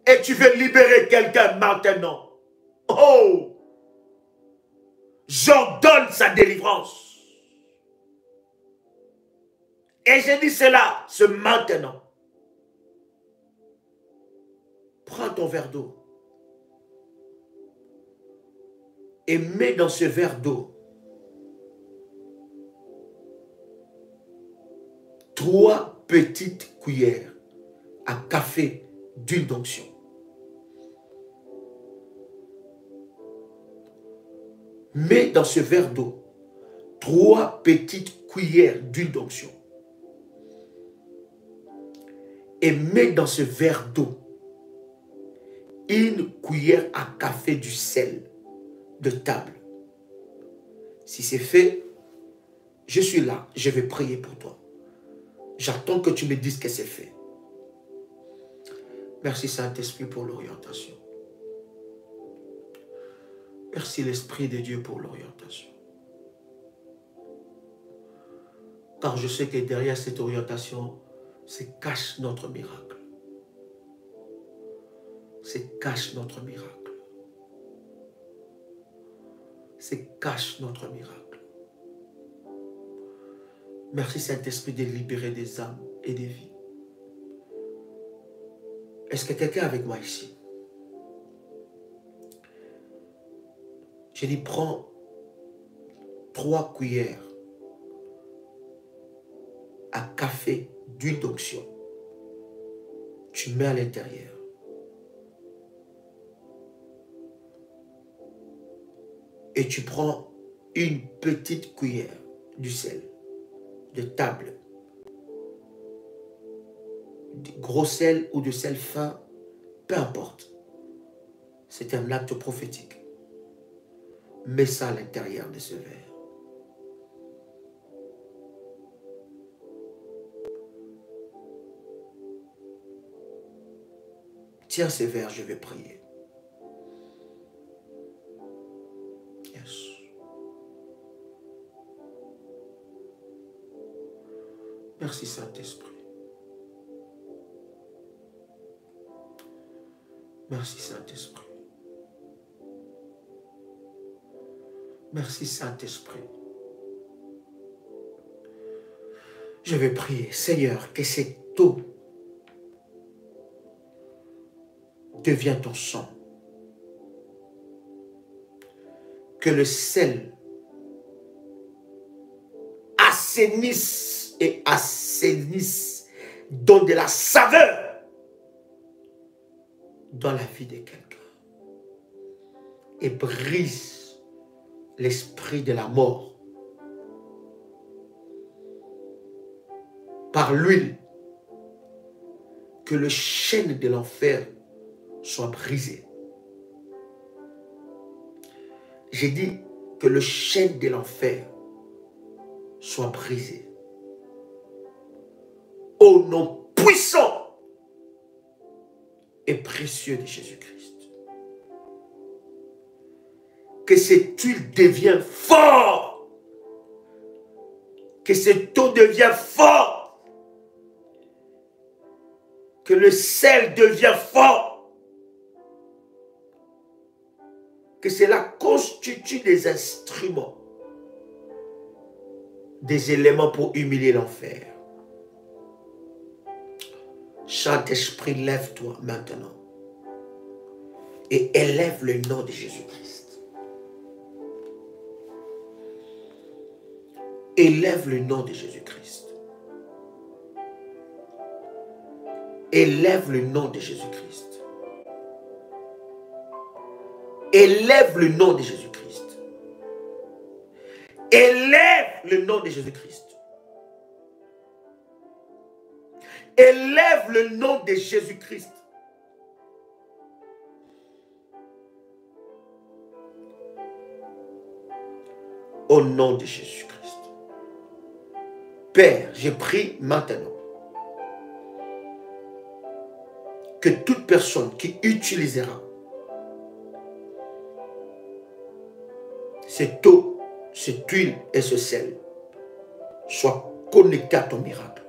Et tu veux libérer quelqu'un maintenant. Oh, j'ordonne sa délivrance. Et je dis cela, ce maintenant. Prends ton verre d'eau. Et mets dans ce verre d'eau 3 petites cuillères à café d'huile d'onction. Mets dans ce verre d'eau 3 petites cuillères d'huile d'onction. Et mets dans ce verre d'eau 1 cuillère à café du sel de table. Si c'est fait, je suis là, je vais prier pour toi. J'attends que tu me dises que c'est fait. Merci Saint-Esprit pour l'orientation. Merci l'Esprit de Dieu pour l'orientation. Car je sais que derrière cette orientation se cache notre miracle. Se cache notre miracle. Se cache notre miracle. Merci Saint-Esprit de libérer des âmes et des vies. Est-ce que quelqu'un est avec moi ici? Je dis, prends 3 cuillères à café d'huile d'onction. Tu mets à l'intérieur. Et tu prends 1 petite cuillère du sel de table. Du gros sel ou de sel fin, peu importe. C'est un acte prophétique. Mets ça à l'intérieur de ce verre. Tiens ce verre, je vais prier. Yes. Merci Saint-Esprit. Merci Saint-Esprit. Merci Saint-Esprit. Je vais prier, Seigneur, que cette eau devienne ton sang. Que le sel assainisse et assainisse, donne de la saveur dans la vie de quelqu'un et brise l'esprit de la mort par l'huile, que le chêne de l'enfer soit brisé. J'ai dit que le chêne de l'enfer soit brisé. Au nom puissant et précieux de Jésus-Christ. Que cette huile devienne forte. Que cette eau devienne forte. Que le sel devienne fort. Que cela constitue des instruments, des éléments pour humilier l'enfer. Saint-Esprit, lève-toi maintenant et élève le nom de Jésus-Christ. Élève le nom de Jésus-Christ. Élève le nom de Jésus-Christ. Élève le nom de Jésus-Christ. Élève le nom de Jésus-Christ. Élève le nom de Jésus-Christ. Au nom de Jésus-Christ. Père, je prie maintenant que toute personne qui utilisera cette eau, cette huile et ce sel soit connectée à ton miracle.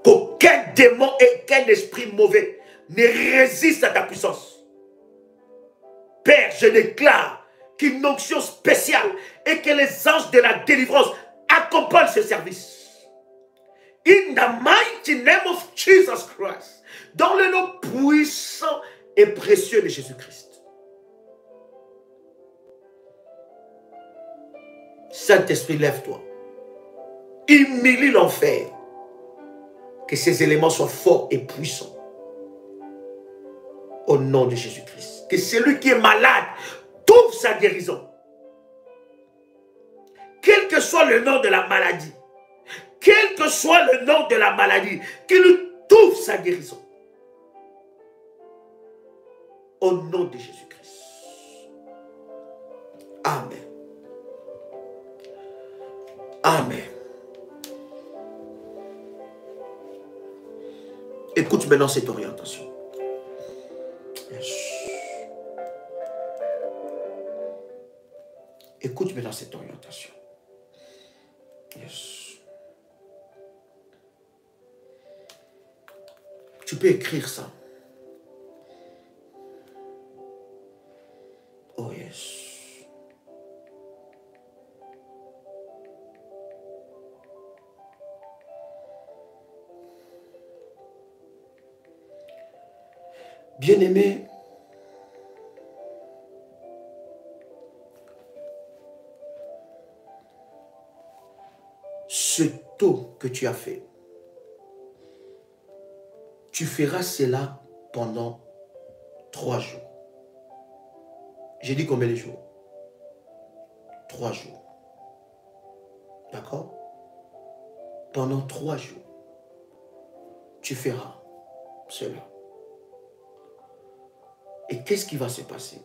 Qu'aucun démon et qu'un esprit mauvais ne résiste à ta puissance. Père, je déclare qu'une onction spéciale et que les anges de la délivrance accompagnent ce service. In the mighty name of Jesus Christ. Dans le nom puissant et précieux de Jésus-Christ. Saint-Esprit, lève-toi. Humilie l'enfer. Que ces éléments soient forts et puissants. Au nom de Jésus-Christ. Que celui qui est malade trouve sa guérison. Quel que soit le nom de la maladie. Quel que soit le nom de la maladie. Qu'il trouve sa guérison. Au nom de Jésus-Christ. Amen. Amen. Écoute maintenant cette orientation. Yes. Écoute maintenant cette orientation. Yes. Tu peux écrire ça. Oh yes. Bien-aimé, ce taux que tu as fait, tu feras cela pendant 3 jours. J'ai dit combien de jours? 3 jours. D'accord? Pendant 3 jours, tu feras cela. Et qu'est-ce qui va se passer?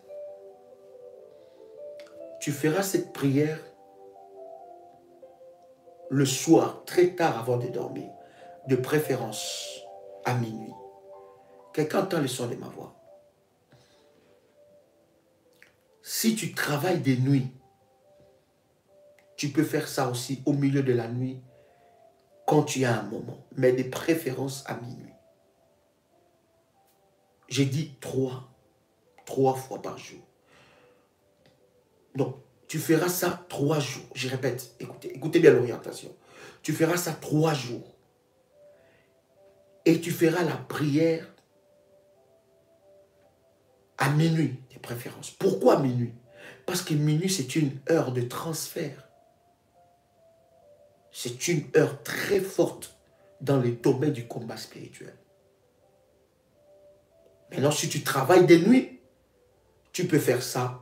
Tu feras cette prière le soir, très tard avant de dormir, de préférence à minuit. Quelqu'un entend le son de ma voix. Si tu travailles des nuits, tu peux faire ça aussi au milieu de la nuit, quand tu as un moment, mais de préférence à minuit. J'ai dit 3 fois par jour. Donc, tu feras ça 3 jours. Je répète, écoutez bien l'orientation. Tu feras ça 3 jours. Et tu feras la prière à minuit, de préférence. Pourquoi minuit? Parce que minuit, c'est une heure de transfert. C'est une heure très forte dans le domaine du combat spirituel. Maintenant, si tu travailles des nuits, tu peux faire ça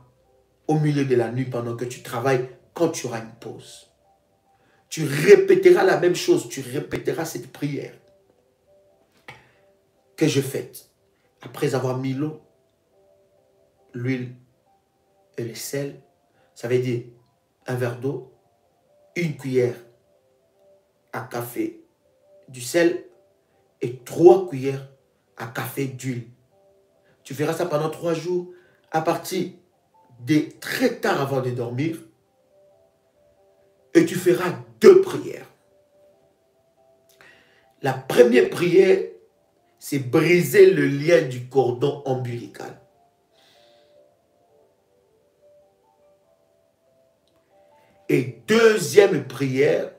au milieu de la nuit pendant que tu travailles, quand tu auras une pause. Tu répéteras la même chose, tu répéteras cette prière que je fais après avoir mis l'eau, l'huile et le sel, ça veut dire un verre d'eau, une cuillère à café du sel et 3 cuillères à café d'huile. Tu feras ça pendant 3 jours à partir de très tard avant de dormir et tu feras 2 prières. La première prière, c'est briser le lien du cordon ombilical. Et deuxième prière,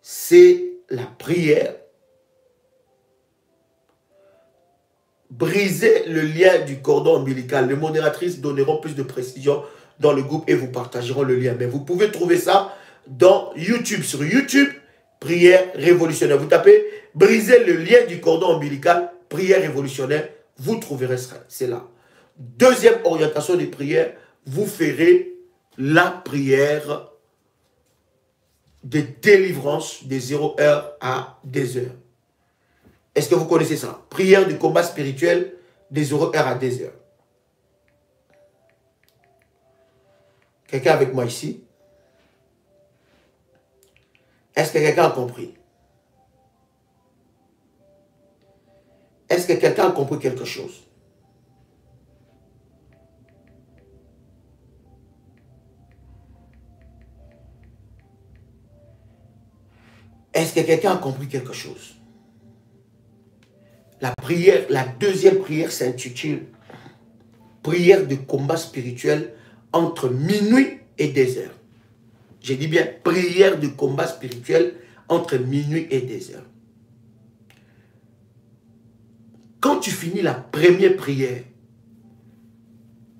c'est la prière briser le lien du cordon ombilical. Les modératrices donneront plus de précision dans le groupe et vous partageront le lien. Mais vous pouvez trouver ça dans YouTube. Sur YouTube, prière révolutionnaire. Vous tapez briser le lien du cordon ombilical, prière révolutionnaire. Vous trouverez ça. C'est là. Deuxième orientation des prières, vous ferez la prière de délivrance de 0 heure à 2 heures. Est-ce que vous connaissez ça? Prière du combat spirituel de 0 heure à 2 heures. Quelqu'un avec moi ici? Est-ce que quelqu'un a compris? Est-ce que quelqu'un a compris quelque chose? Est-ce que quelqu'un a compris quelque chose? La prière, la deuxième prière s'intitule prière de combat spirituel entre minuit et 2 heures. J'ai dit bien prière de combat spirituel entre minuit et 2 heures. Quand tu finis la première prière,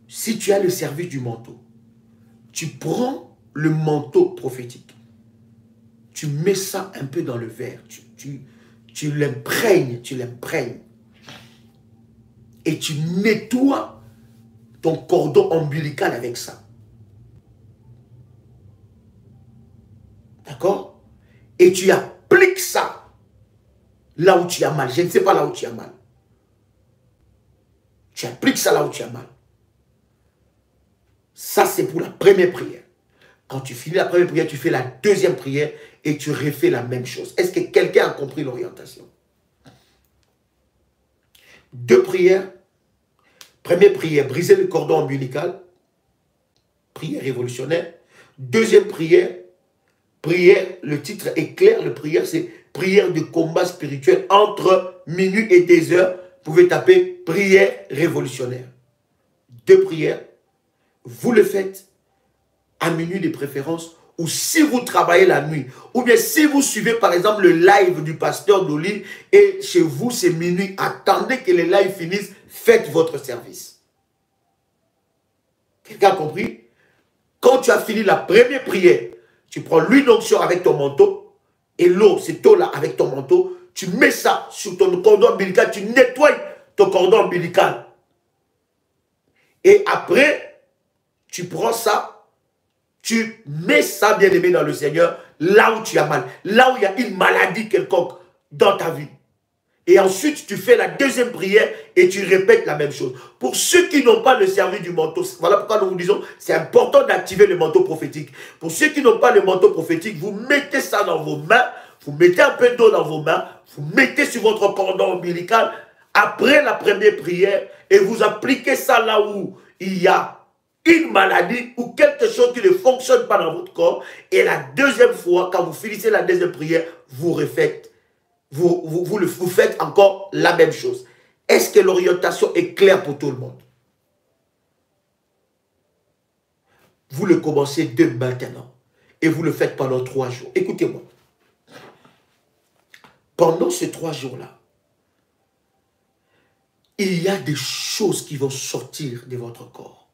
si tu as le service du manteau, tu prends le manteau prophétique, tu mets ça un peu dans le verre, tu l'imprègnes, et tu nettoies ton cordon ombilical avec ça. D'accord? Et tu appliques ça là où tu as mal. Je ne sais pas là où tu as mal. Tu appliques ça là où tu as mal. Ça, c'est pour la première prière. Quand tu finis la première prière, tu fais la deuxième prière et tu refais la même chose. Est-ce que quelqu'un a compris l'orientation? 2 prières. Première prière, briser le cordon ombilical. Prière révolutionnaire. Deuxième prière, le titre est clair, le prière, c'est prière de combat spirituel entre minuit et 2 heures. Vous pouvez taper prière révolutionnaire. 2 prières. Vous le faites à minuit de préférence, ou si vous travaillez la nuit, ou bien si vous suivez par exemple le live du pasteur Dolly et chez vous c'est minuit, attendez que les lives finissent, faites votre service. Quelqu'un a compris? Quand tu as fini la première prière, tu prends l'huile d'onction avec ton manteau et l'eau, cette eau-là avec ton manteau, tu mets ça sur ton cordon ombilical, tu nettoies ton cordon ombilical. Et après, tu prends ça, tu mets ça, bien aimé dans le Seigneur, là où tu as mal, là où il y a une maladie quelconque dans ta vie. Et ensuite, tu fais la deuxième prière et tu répètes la même chose. Pour ceux qui n'ont pas le service du manteau, voilà pourquoi nous vous disons, c'est important d'activer le manteau prophétique. Pour ceux qui n'ont pas le manteau prophétique, vous mettez ça dans vos mains, vous mettez un peu d'eau dans vos mains, vous mettez sur votre cordon ombilical après la première prière et vous appliquez ça là où il y a une maladie ou quelque chose qui ne fonctionne pas dans votre corps. Et la deuxième fois, quand vous finissez la deuxième prière, vous refaites. Vous faites encore la même chose. Est-ce que l'orientation est claire pour tout le monde? Vous le commencez dès maintenant. Et vous le faites pendant 3 jours. Écoutez-moi. Pendant ces 3 jours-là, il y a des choses qui vont sortir de votre corps.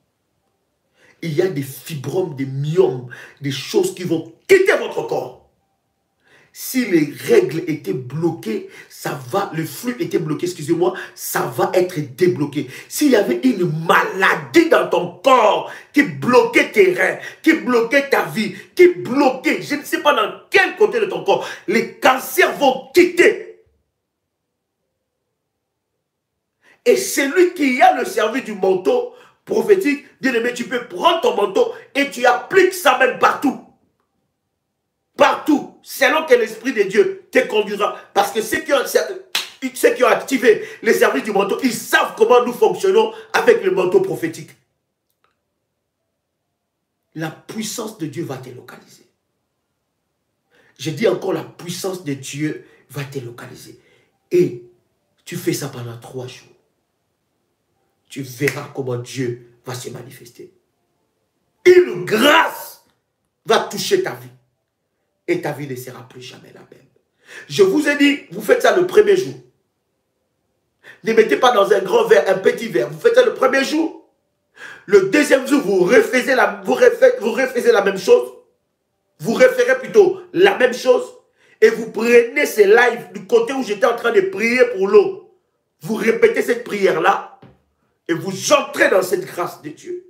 Il y a des fibromes, des myomes, des choses qui vont quitter votre corps. Si les règles étaient bloquées, ça va, le flux était bloqué, excusez-moi, ça va être débloqué. S'il y avait une maladie dans ton corps qui bloquait tes reins, qui bloquait ta vie, qui bloquait, je ne sais pas dans quel côté de ton corps, les cancers vont quitter. Et celui qui a le service du manteau prophétique, bien-aimé, tu peux prendre ton manteau et tu appliques ça même partout. Partout, selon que l'Esprit de Dieu te conduira. Parce que ceux qui ont activé les services du manteau, ils savent comment nous fonctionnons avec le manteau prophétique. La puissance de Dieu va te localiser. Je dis encore, la puissance de Dieu va te localiser. Et tu fais ça pendant 3 jours. Tu verras comment Dieu va se manifester. Une grâce va toucher ta vie. Et ta vie ne sera plus jamais la même. Je vous ai dit, vous faites ça le premier jour. Ne mettez pas dans un grand verre, un petit verre. Vous faites ça le premier jour. Le deuxième jour, vous refaisez la même chose. Vous référez plutôt la même chose. Et vous prenez ces lives du côté où j'étais en train de prier pour l'eau. Vous répétez cette prière-là. Et vous entrez dans cette grâce de Dieu.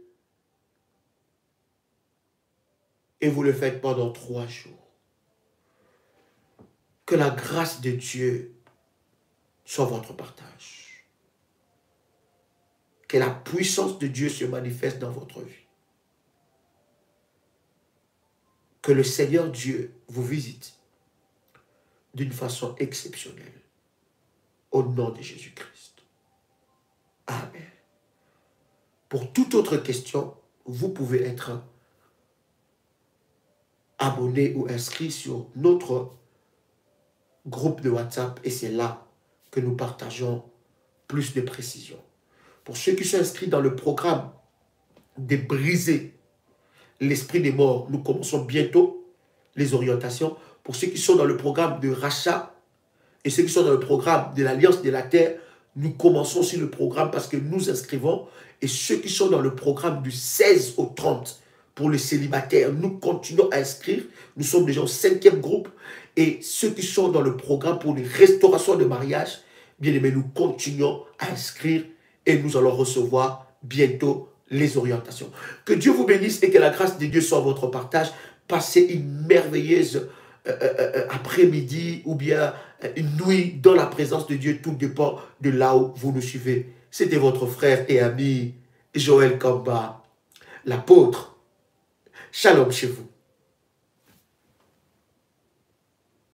Et vous le faites pendant 3 jours. Que la grâce de Dieu soit votre partage. Que la puissance de Dieu se manifeste dans votre vie. Que le Seigneur Dieu vous visite d'une façon exceptionnelle. Au nom de Jésus-Christ. Amen. Pour toute autre question, vous pouvez être abonné ou inscrit sur notre groupe de WhatsApp et c'est là que nous partageons plus de précisions. Pour ceux qui sont inscrits dans le programme de briser l'esprit des morts, nous commençons bientôt les orientations. Pour ceux qui sont dans le programme de rachat et ceux qui sont dans le programme de l'Alliance de la Terre, nous commençons aussi le programme parce que nous inscrivons. Et ceux qui sont dans le programme du 16 au 30 pour les célibataires, nous continuons à inscrire. Nous sommes déjà au 5e groupe. Et ceux qui sont dans le programme pour les restaurations de mariage, bien aimé, nous continuons à inscrire et nous allons recevoir bientôt les orientations. Que Dieu vous bénisse et que la grâce de Dieu soit votre partage. Passez une merveilleuse après-midi ou bien une nuit dans la présence de Dieu. Tout dépend de là où vous nous suivez. C'était votre frère et ami Joël Kamba, l'apôtre. Shalom chez vous.